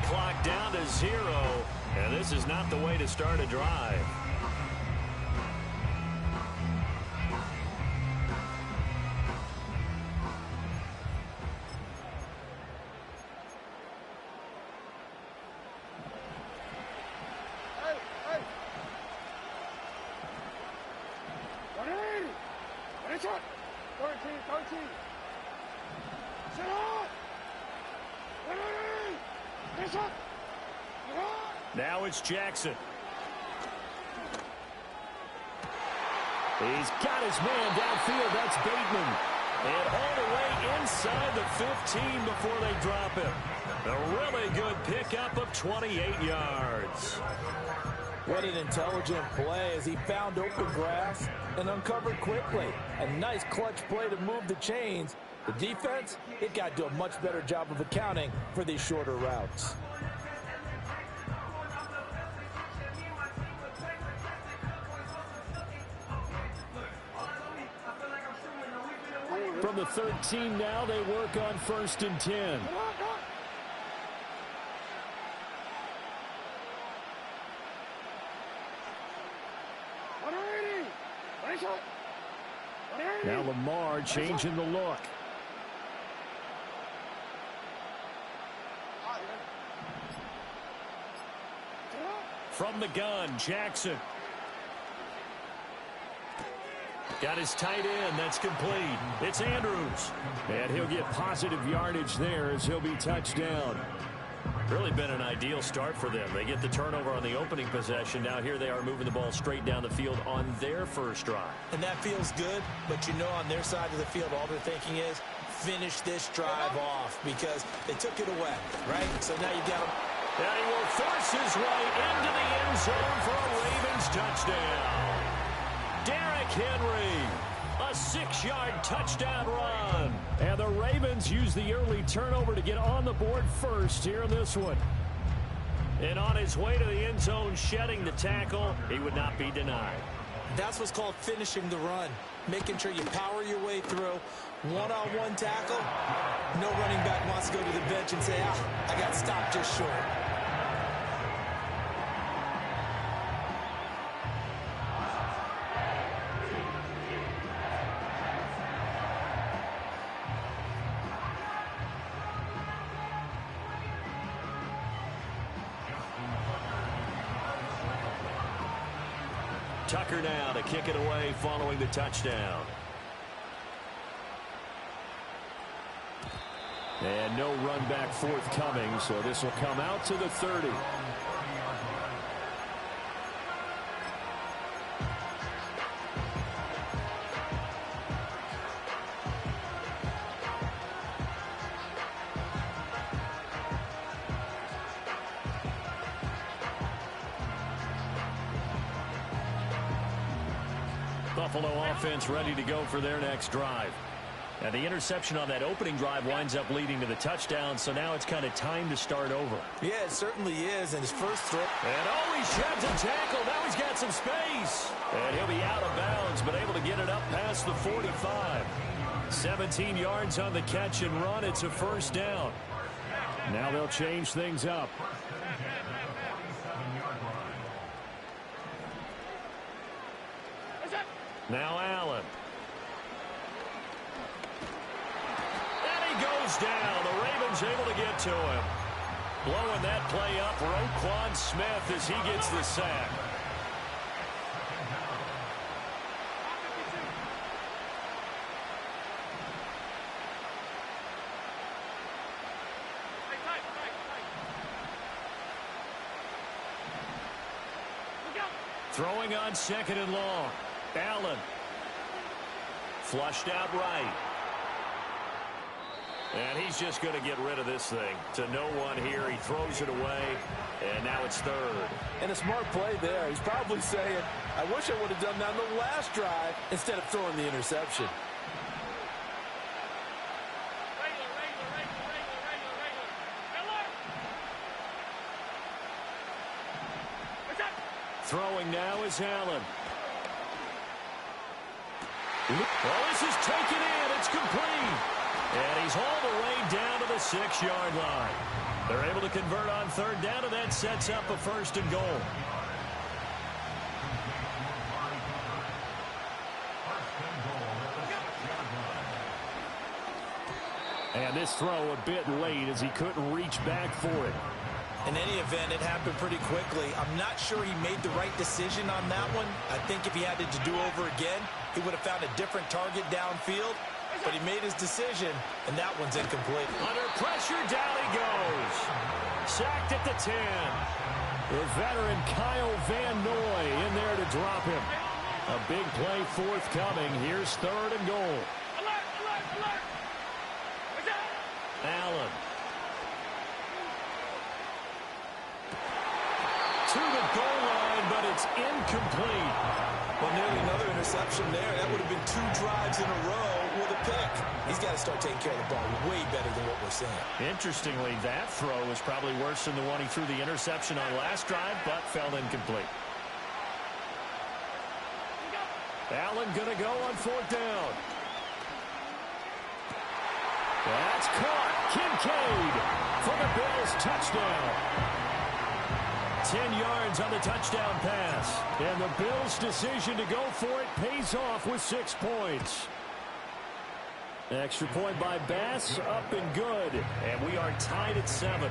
Clock down to 0, and this is not the way to start a drive. Now it's Jackson. He's got his man downfield. That's Bateman. And all the way inside the 15 before they drop him. A really good pickup of 28 yards. What an intelligent play as he found open grass and uncovered quickly. A nice clutch play to move the chains. The defense, it got to do a much better job of accounting for these shorter routes. From the 13 now, they work on 1st and 10. Now Lamar changing the look. From the gun, Jackson. Got his tight end. That's complete. It's Andrews. And he'll get positive yardage there as he'll be touched down. Really been an ideal start for them. They get the turnover on the opening possession. Now here they are moving the ball straight down the field on their first drive. And that feels good, but you know on their side of the field, all they're thinking is finish this drive off because they took it away, right? So now you got them. And he will force his way into the end zone for a Ravens touchdown. Derrick Henry, a 6-yard touchdown run. And the Ravens use the early turnover to get on the board first here in this one. And on his way to the end zone, shedding the tackle, he would not be denied. That's what's called finishing the run, making sure you power your way through. One-on-one tackle, no running back wants to go to the bench and say, I got stopped just short. Tucker now to kick it away following the touchdown. And no run back forthcoming, so this will come out to the 30. Buffalo offense ready to go for their next drive. And the interception on that opening drive winds up leading to the touchdown, so now it's kind of time to start over. Yeah, it certainly is, and his first throw. And he sheds a tackle. Now he's got some space. And he'll be out of bounds, but able to get it up past the 45. 17 yards on the catch and run. It's a first down. Now they'll change things up. Now Allen. And he goes down. The Ravens able to get to him. Blowing that play up, Roquan Smith as he gets the sack. Throwing on 2nd and long. Allen. Flushed out right. And he's just going to get rid of this thing. To no one here. He throws it away. And now it's 3rd. And a smart play there. He's probably saying, I wish I would have done that on the last drive instead of throwing the interception. Throwing now is Allen. Well, this is taken in. It's complete. And he's all the way down to the 6-yard line. They're able to convert on 3rd down, and that sets up a 1st and goal. And this throw a bit late as he couldn't reach back for it. In any event, it happened pretty quickly. I'm not sure he made the right decision on that one. I think if he had it to do over again, he would have found a different target downfield. But he made his decision, and that one's incomplete. Under pressure, down he goes. Sacked at the 10. The veteran Kyle Van Noy in there to drop him. A big play forthcoming. Here's 3rd and goal. Allen. To the goal line, but it's incomplete. Well, nearly another interception there. That would have been 2 drives in a row with a pick. He's got to start taking care of the ball way better than what we're seeing. Interestingly, that throw was probably worse than the one he threw the interception on last drive, but fell incomplete. Allen going to go on 4th down. That's caught. Kincaid for the Bills touchdown. 10 yards on the touchdown pass. And the Bills' decision to go for it pays off with 6 points. Extra point by Bass, up and good. And we are tied at 7.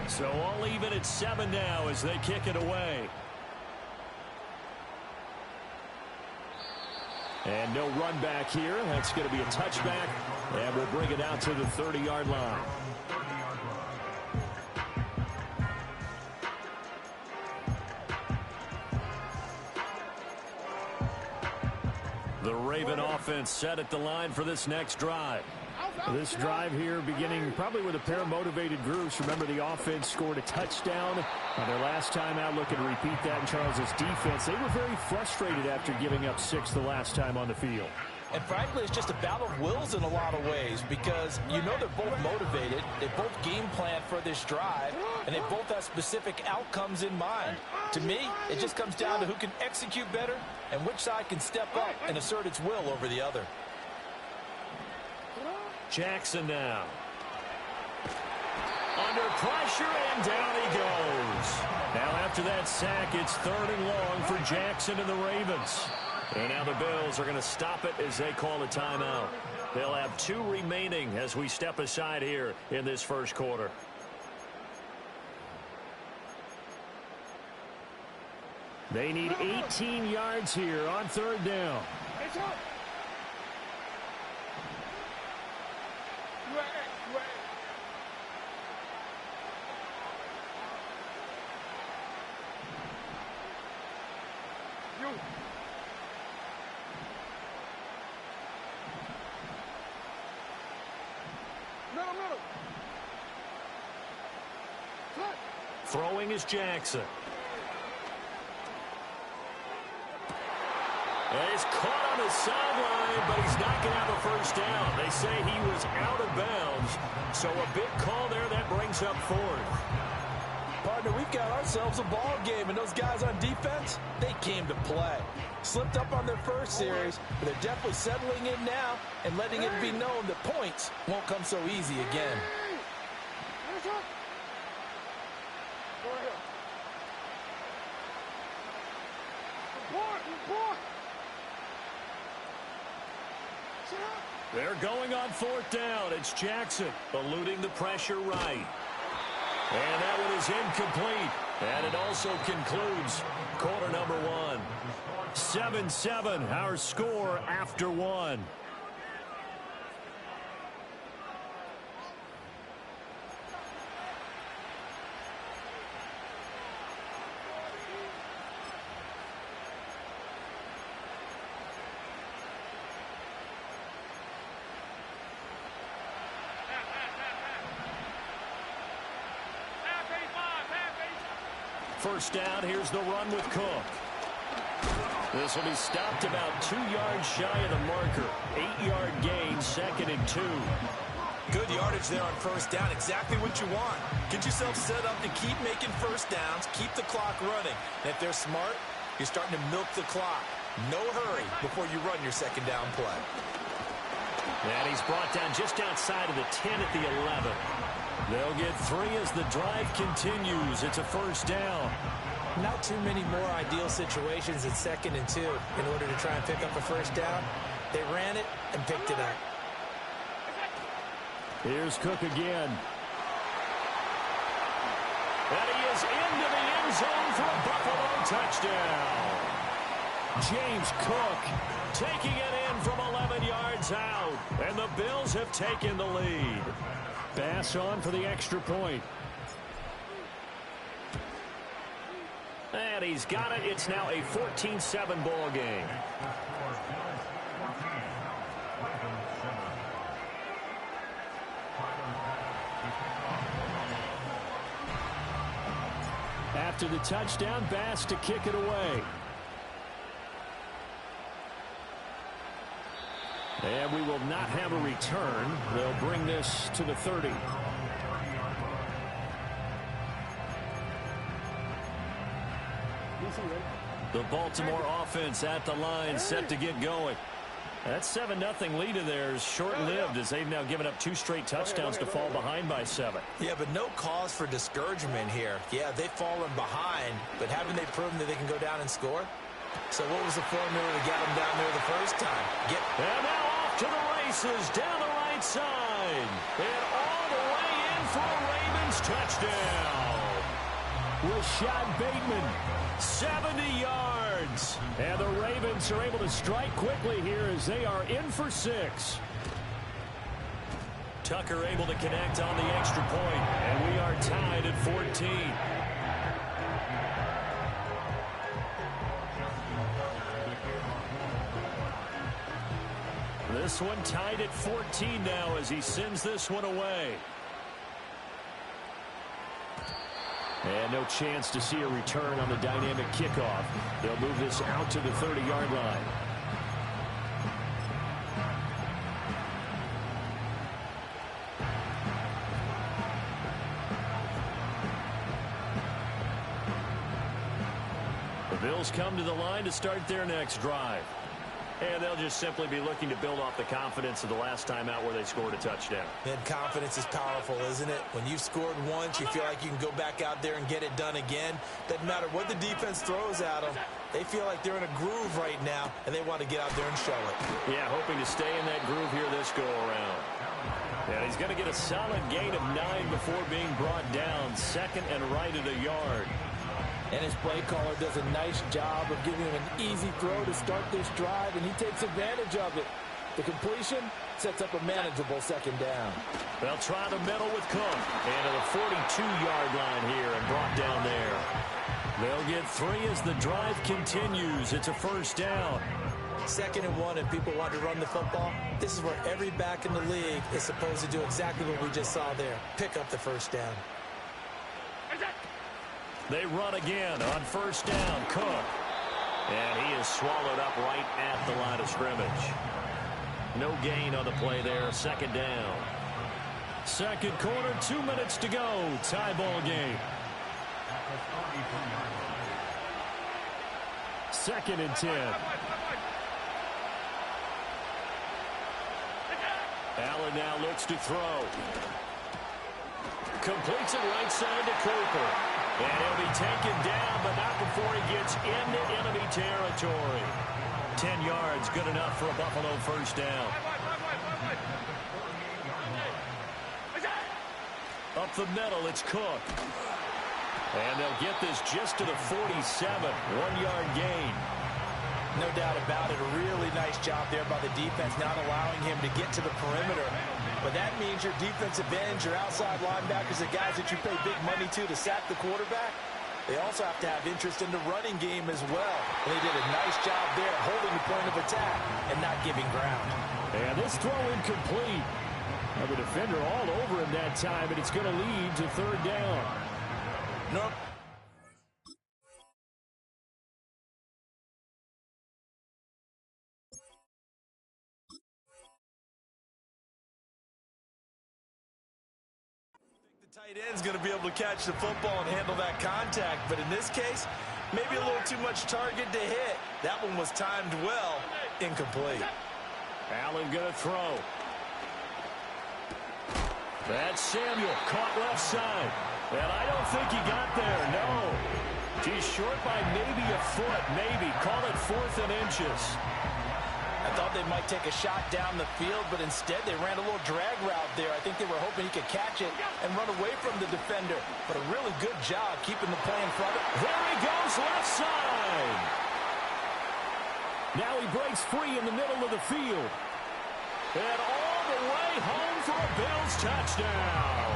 So all even at 7 now as they kick it away. And no run back here. That's going to be a touchback. And we'll bring it out to the 30-yard line. The Raven offense set at the line for this next drive. This drive here beginning probably with a pair of motivated groups. Remember, the offense scored a touchdown on their last time out. Looking to repeat that in Charles's defense. They were very frustrated after giving up 6 the last time on the field. And frankly, it's just a battle of wills in a lot of ways because you know they're both motivated. They both game plan for this drive, and they both have specific outcomes in mind. To me, it just comes down to who can execute better and which side can step up and assert its will over the other. Jackson now. Under pressure, and down he goes. Now after that sack, it's 3rd and long for Jackson and the Ravens. And now the Bills are going to stop it as they call a timeout. They'll have 2 remaining as we step aside here in this first quarter. They need 18 yards here on 3rd down. Throwing is Jackson. And he's caught on the sideline, but he's not going to have a first down. They say he was out of bounds. So a big call there that brings up 4th. Partner, we've got ourselves a ball game, and those guys on defense, they came to play. Slipped up on their first series, but they're definitely settling in now and letting it be known that points won't come so easy again. They're going on 4th down. It's Jackson eluding the pressure right. And that one is incomplete. And it also concludes quarter number 1. 7-7, our score after 1. First down, here's the run with Cook. This will be stopped about 2 yards shy of the marker. 8-yard gain, 2nd and 2. Good yardage there on first down, exactly what you want. Get yourself set up to keep making first downs, keep the clock running. And if they're smart, you're starting to milk the clock. No hurry before you run your second down play. And he's brought down just outside of the 10 at the 11. They'll get 3 as the drive continues. It's a first down. Not too many more ideal situations at 2nd and 2 in order to try and pick up a first down. They ran it and picked it up. Here's Cook again. And he is into the end zone for a Buffalo touchdown. James Cook taking it in from 11 yards out. And the Bills have taken the lead. Bass on for the extra point. And he's got it. It's now a 14-7 ball game. After the touchdown, Bass to kick it away. And we will not have a return. They'll bring this to the 30. The Baltimore offense at the line, set to get going. That 7-0 lead of theirs short-lived as they've now given up 2 straight touchdowns to fall behind by 7. Yeah, but no cause for discouragement here. Yeah, they've fallen behind, but haven't they proven that they can go down and score? So what was the formula to get them down there the first time? And now off to the races down the right side. And all the way in for a Ravens touchdown. Rashad Bateman, 70 yards. And the Ravens are able to strike quickly here as they are in for 6. Tucker able to connect on the extra point, and we are tied at 14. This one tied at 14 now as he sends this one away. And no chance to see a return on the dynamic kickoff. They'll move this out to the 30-yard line. The Bills come to the line to start their next drive. And they'll just simply be looking to build off the confidence of the last time out where they scored a touchdown. And confidence is powerful, isn't it? When you've scored once, you feel like you can go back out there and get it done again. Doesn't matter what the defense throws at them. They feel like they're in a groove right now, and they want to get out there and show it. Yeah, hoping to stay in that groove here this go-around. And he's going to get a solid gain of 9 before being brought down. Second and right at a yard. And his play caller does a nice job of giving him an easy throw to start this drive, and he takes advantage of it. The completion sets up a manageable second down. They'll try the middle with Cook. And to the 42-yard line here and brought down there. They'll get 3 as the drive continues. It's a first down. 2nd and 1, and people want to run the football. This is where every back in the league is supposed to do exactly what we just saw there. Pick up the first down. They run again on first down. Cook. And he is swallowed up right at the line of scrimmage. No gain on the play there. Second down. Second quarter, 2 minutes to go. Tie ball game. 2nd and 10. Allen now looks to throw. Completes it right side to Cooper. And he'll be taken down, but not before he gets into enemy territory. 10 yards, good enough for a Buffalo first down. Up the middle, it's Cook. And they'll get this just to the 47, 1-yard gain. No doubt about it. A really nice job there by the defense, not allowing him to get to the perimeter. But that means your defensive ends, your outside linebackers, the guys that you pay big money to sack the quarterback, they also have to have interest in the running game as well. And they did a nice job there holding the point of attack and not giving ground. And this throw incomplete. Now the defender all over him that time, and it's going to lead to 3rd down. Nope. Tight end's going to be able to catch the football and handle that contact, but in this case, maybe a little too much target to hit. That one was timed well, incomplete. Allen going to throw. That's Samuel, caught left side. And I don't think he got there, no. He's short by maybe a foot, maybe. Call it 4th and inches. I thought they might take a shot down the field, but instead they ran a little drag route there. I think they were hoping he could catch it and run away from the defender. But a really good job keeping the play in front of him. There he goes, left side. Now he breaks free in the middle of the field. And all the way home for a Bills touchdown.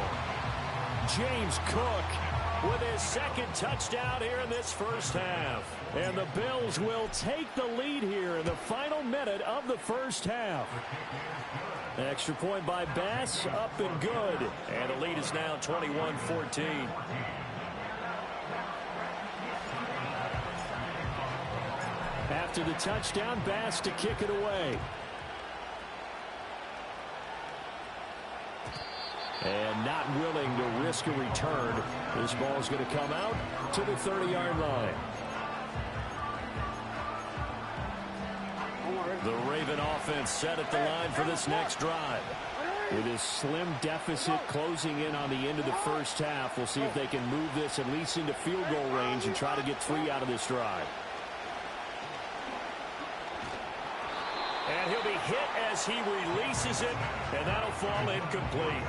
James Cook with his second touchdown here in this first half. And the Bills will take the lead here in the final minute of the first half. Extra point by Bass, up and good. And the lead is now 21-14. After the touchdown, Bass to kick it away. And not willing to risk a return. This ball is going to come out to the 30-yard line. The Raven offense set at the line for this next drive. With his slim deficit closing in on the end of the first half, we'll see if they can move this at least into field goal range and try to get 3 out of this drive. And he'll be hit as he releases it, and that'll fall incomplete.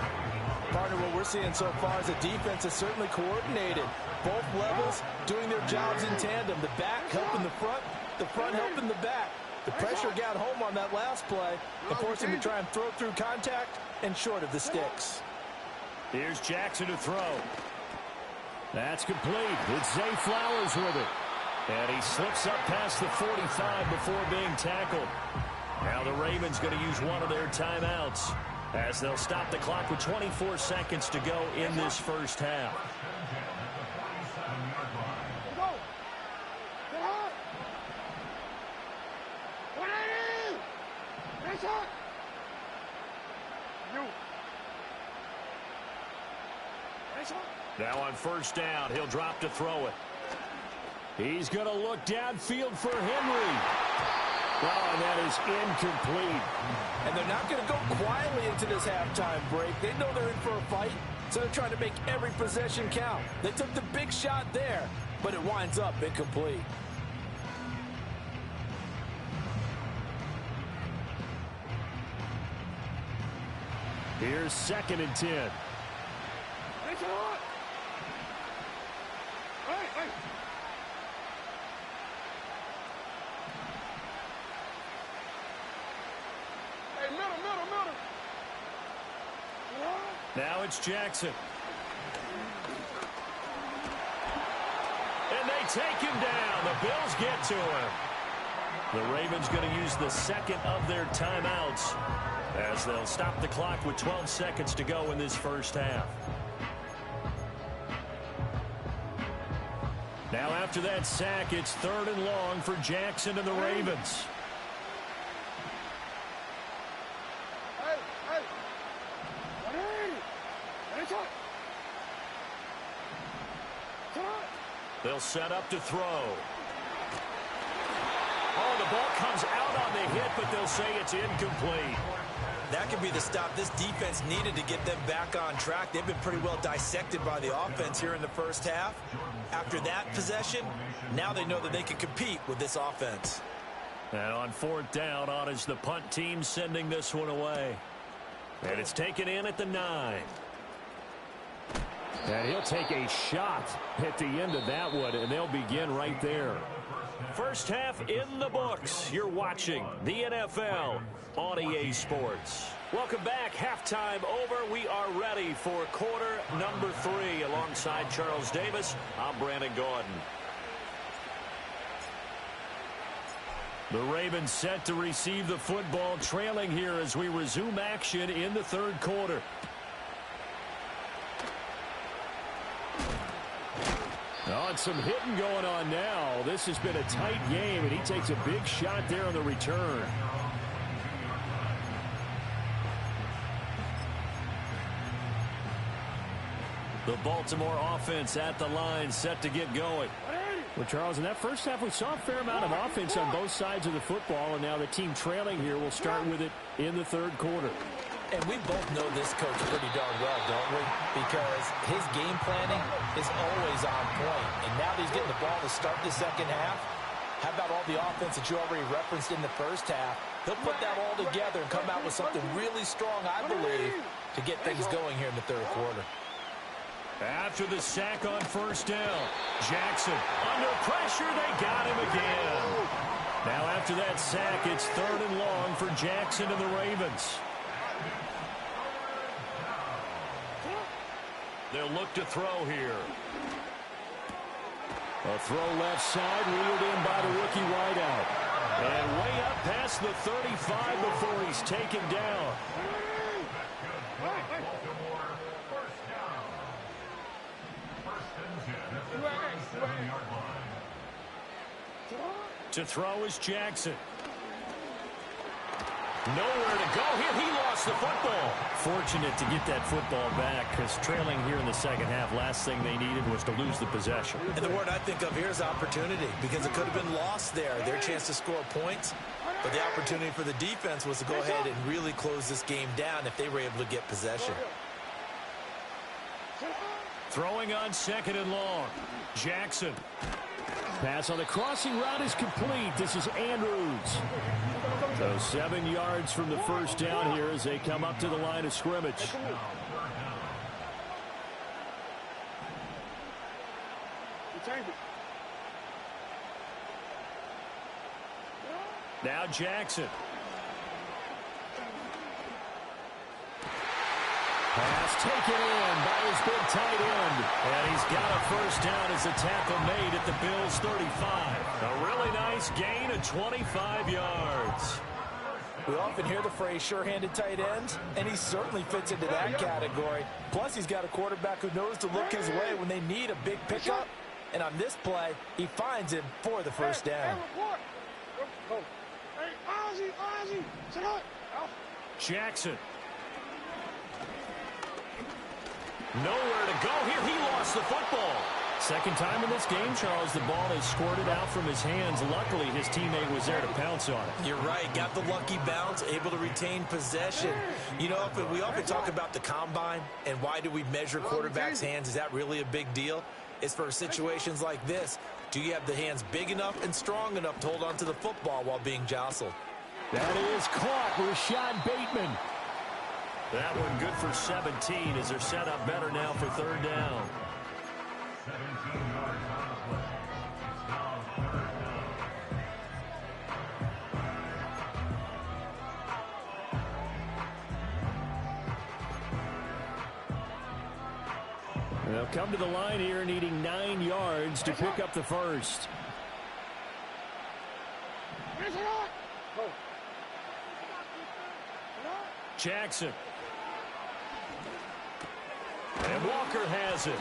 Partner, what we're seeing so far is the defense is certainly coordinated. Both levels doing their jobs in tandem. The back helping the front helping the back. The pressure got home on that last play and forced him to try and throw through contact and short of the sticks. Here's Jackson to throw. That's complete. It's Zay Flowers with it. And he slips up past the 45 before being tackled. Now the Ravens going to use one of their timeouts as they'll stop the clock with 24 seconds to go in this first half. Now on first down, he'll drop to throw it. He's going to look downfield for Henry. Oh, and that is incomplete. And they're not going to go quietly into this halftime break. They know they're in for a fight, so they're trying to make every possession count. They took the big shot there, but it winds up incomplete. Here's 2nd and 10. Now it's Jackson. And they take him down. The Bills get to him. The Ravens going to use the second of their timeouts as they'll stop the clock with 12 seconds to go in this first half. Now after that sack, it's 3rd and long for Jackson and the Ravens. They'll set up to throw. Oh, the ball comes out on the hit, but they'll say it's incomplete. That could be the stop this defense needed to get them back on track. They've been pretty well dissected by the offense here in the first half. After that possession, now they know that they can compete with this offense. And on 4th down, on is the punt team sending this one away. And it's taken in at the 9. And he'll take a shot at the end of that one, and they'll begin right there. First half in the books. You're watching the NFL on EA Sports. Welcome back. Halftime over. We are ready for quarter number 3. Alongside Charles Davis, I'm Brandon Gordon. The Ravens set to receive the football, trailing here as we resume action in the 3rd quarter. Oh, and some hitting going on now. This has been a tight game, and he takes a big shot there on the return. The Baltimore offense at the line, set to get going. Well, Charles, in that first half, we saw a fair amount of offense on both sides of the football, and now the team trailing here will start with it in the 3rd quarter. And we both know this coach pretty darn well, don't we? Because his game planning is always on point. And now that he's getting the ball to start the second half, How about all the offense that you already referenced in the first half? He'll put that all together and come out with something really strong, I believe, to get things going here in the third quarter. After the sack on first down, Jackson under pressure. They got him again. Now after that sack, it's 3rd and long for Jackson and the Ravens. They'll look to throw here. A throw left side, reeled in by the rookie wideout. And way up past the 35 before he's taken down. To throw is Jackson. Nowhere to go here. He lost the football. Fortunate to get that football back, because trailing here in the second half, last thing they needed was to lose the possession. And the word I think of here is opportunity, because it could have been lost there. Their chance to score points. But the opportunity for the defense was to go ahead and really close this game down if they were able to get possession. Throwing on 2nd and long. Jackson. Pass on the crossing route is complete. This is Andrews. So 7 yards from the first down here as they come up to the line of scrimmage. Now Jackson. Pass taken in by his big tight end. And he's got a first down as the tackle made at the Bills' 35. A really nice gain of 25 yards. We often hear the phrase sure-handed tight ends, and he certainly fits into that category. Plus, he's got a quarterback who knows to look his way when they need a big pickup. And on this play, he finds him for the first down. Jackson. Nowhere to go here. He lost the football. Second time in this game, Charles, the ball has squirted out from his hands. Luckily, his teammate was there to pounce on it. You're right. Got the lucky bounce, able to retain possession. You know, we often talk about the combine and why do we measure quarterbacks' hands. Is that really a big deal? It's for situations like this. Do you have the hands big enough and strong enough to hold on to the football while being jostled? That is caught. Rashad Bateman. That one good for 17 as they're set up better now for 3rd down. 17 yards on the play. It's now 3rd down. They'll come to the line here needing 9 yards to pick up the first. Jackson. And Walker has it.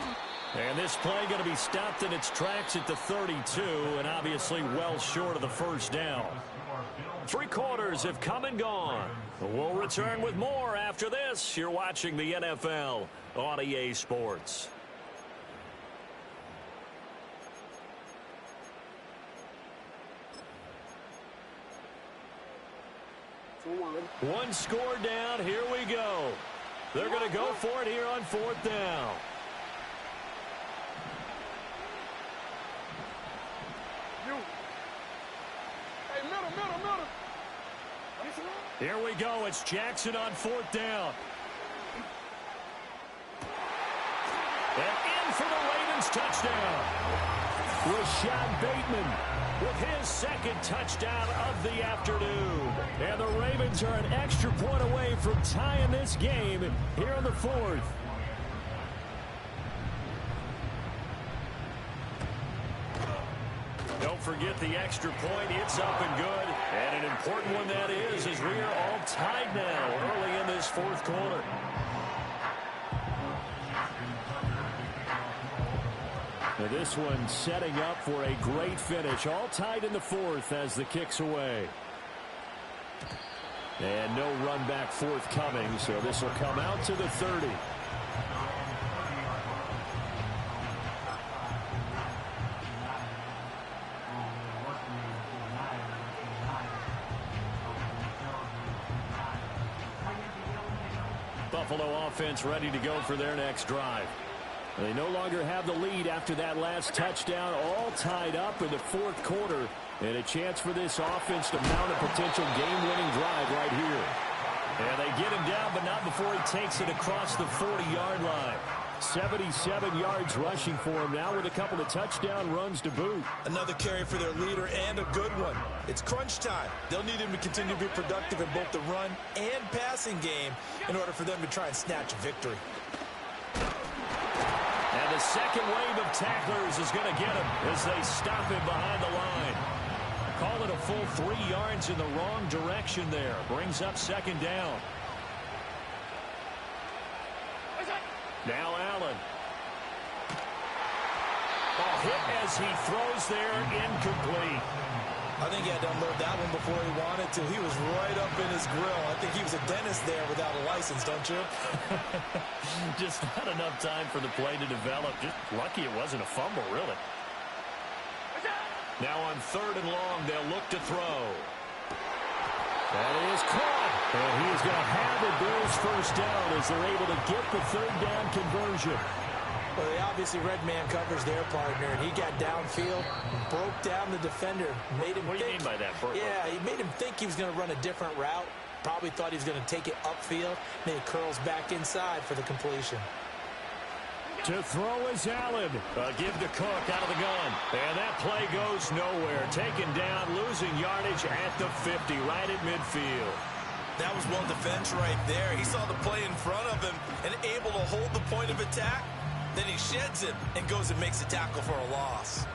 And this play going to be stopped in its tracks at the 32, and obviously well short of the first down. 3 quarters have come and gone. We'll return with more after this. You're watching the NFL on EA Sports. One score down. Here we go. They're going to go for it here on 4th down. Here we go. It's Jackson on 4th down. And in for the Ravens touchdown. Rashad Bateman with his 2nd touchdown of the afternoon. And the Ravens are an extra point away from tying this game here in the 4th. Don't forget the extra point. It's up and good. And an important one that is, as we are all tied now early in this 4th quarter. Now this one setting up for a great finish. All tied in the 4th as the kick's away. And no run back forthcoming, so this will come out to the 30. Buffalo offense ready to go for their next drive. They no longer have the lead after that last touchdown, all tied up in the fourth quarter, and a chance for this offense to mount a potential game-winning drive right here. And they get him down, but not before he takes it across the 40-yard line. 77 yards rushing for him now with a couple of touchdown runs to boot. Another carry for their leader and a good one. It's crunch time. They'll need him to continue to be productive in both the run and passing game in order for them to try and snatch a victory. And the second wave of tacklers is going to get him as they stop him behind the line. Call it a full 3 yards in the wrong direction there. Brings up second down. Now Allen. Hit as he throws there, incomplete. I think he had to unload that one before he wanted to. He was right up in his grill. I think he was a dentist there without a license, don't you? Just not enough time for the play to develop. Just lucky it wasn't a fumble, really. Now on 3rd and long, they'll look to throw. That is caught. And he is going to have the Bills first down as they're able to get the 3rd down conversion. Well, they obviously red man covers their partner, and he got downfield, broke down the defender, made him What do you mean by that, Burke? Yeah, he made him think he was going to run a different route. Probably thought he was going to take it upfield. Then he curls back inside for the completion. To throw is Allen. Give to Cook out of the gun. And that play goes nowhere. Taken down, losing yardage at the 50, right at midfield. That was well defense right there. He saw the play in front of him and able to hold the point of attack. Then he sheds it and goes and makes a tackle for a loss.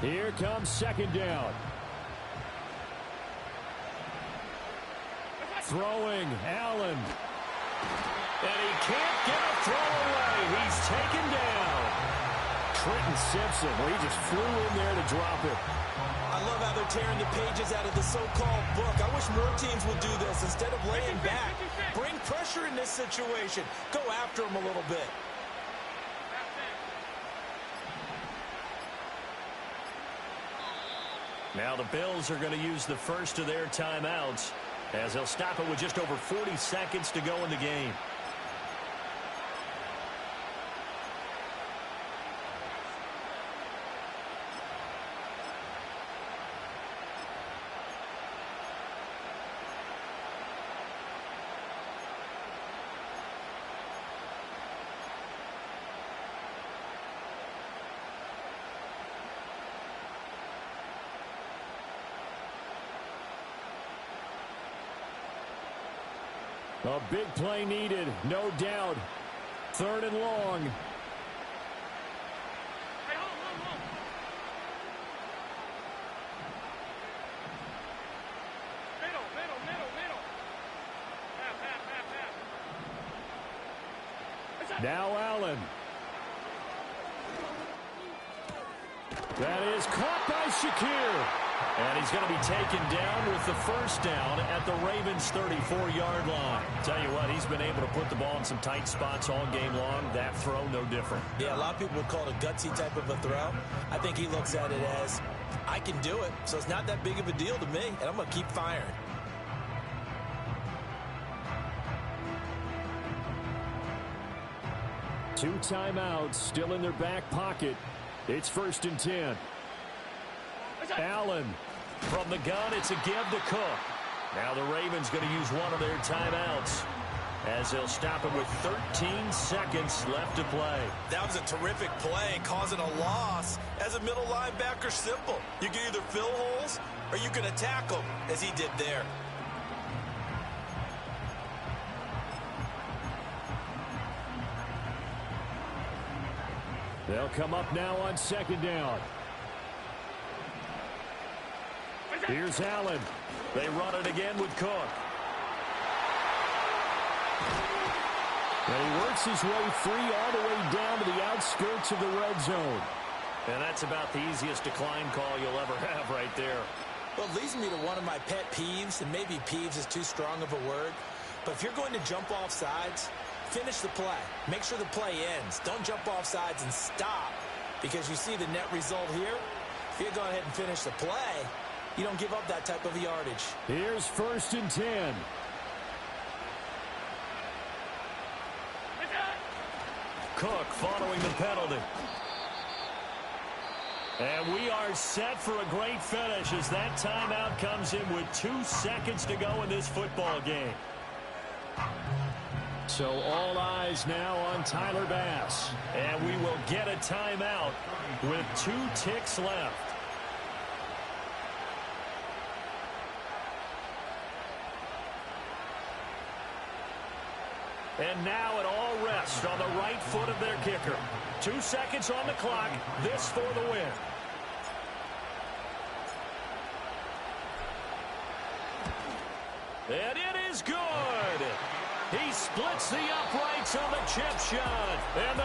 Here comes second down. Throwing, Allen. And he can't get a throw away. He's taken down. Trenton Simpson, well, he just flew in there to drop it. I love how they're tearing the pages out of the so-called book. I wish more teams would do this instead of laying back. Bring pressure in this situation. Go after him a little bit. Now the Bills are going to use the first of their timeouts as they'll stop it with just over 40 seconds to go in the game. A big play needed, no doubt. 3rd and long. Now Allen. That is caught by Shakir. And he's going to be taken down with the first down at the Ravens' 34-yard line. Tell you what, he's been able to put the ball in some tight spots all game long. That throw, no different. Yeah, a lot of people would call it a gutsy type of a throw. I think he looks at it as, I can do it, so it's not that big of a deal to me, and I'm going to keep firing. Two timeouts still in their back pocket. It's 1st and 10. Allen. From the gun, it's a give to Cook. Now the Ravens going to use one of their timeouts as they'll stop it with 13 seconds left to play. That was a terrific play, causing a loss. As a middle linebacker, simple. You can either fill holes or you can attack them, as he did there. They'll come up now on 2nd down. Here's Allen. They run it again with Cook. And he works his way free all the way down to the outskirts of the red zone. And that's about the easiest decline call you'll ever have right there. Well, it leads me to one of my pet peeves, and maybe peeves is too strong of a word, but if you're going to jump off sides, finish the play. Make sure the play ends. Don't jump off sides and stop, because you see the net result here. If you go ahead and finish the play, you don't give up that type of yardage. Here's 1st and 10. Cook following the penalty. And we are set for a great finish as that timeout comes in with 2 seconds to go in this football game. So all eyes now on Tyler Bass. And we will get a timeout with 2 ticks left. And now it all rests on the right foot of their kicker. 2 seconds on the clock. This for the win. And it is good. He splits the uprights on the chip shot. And the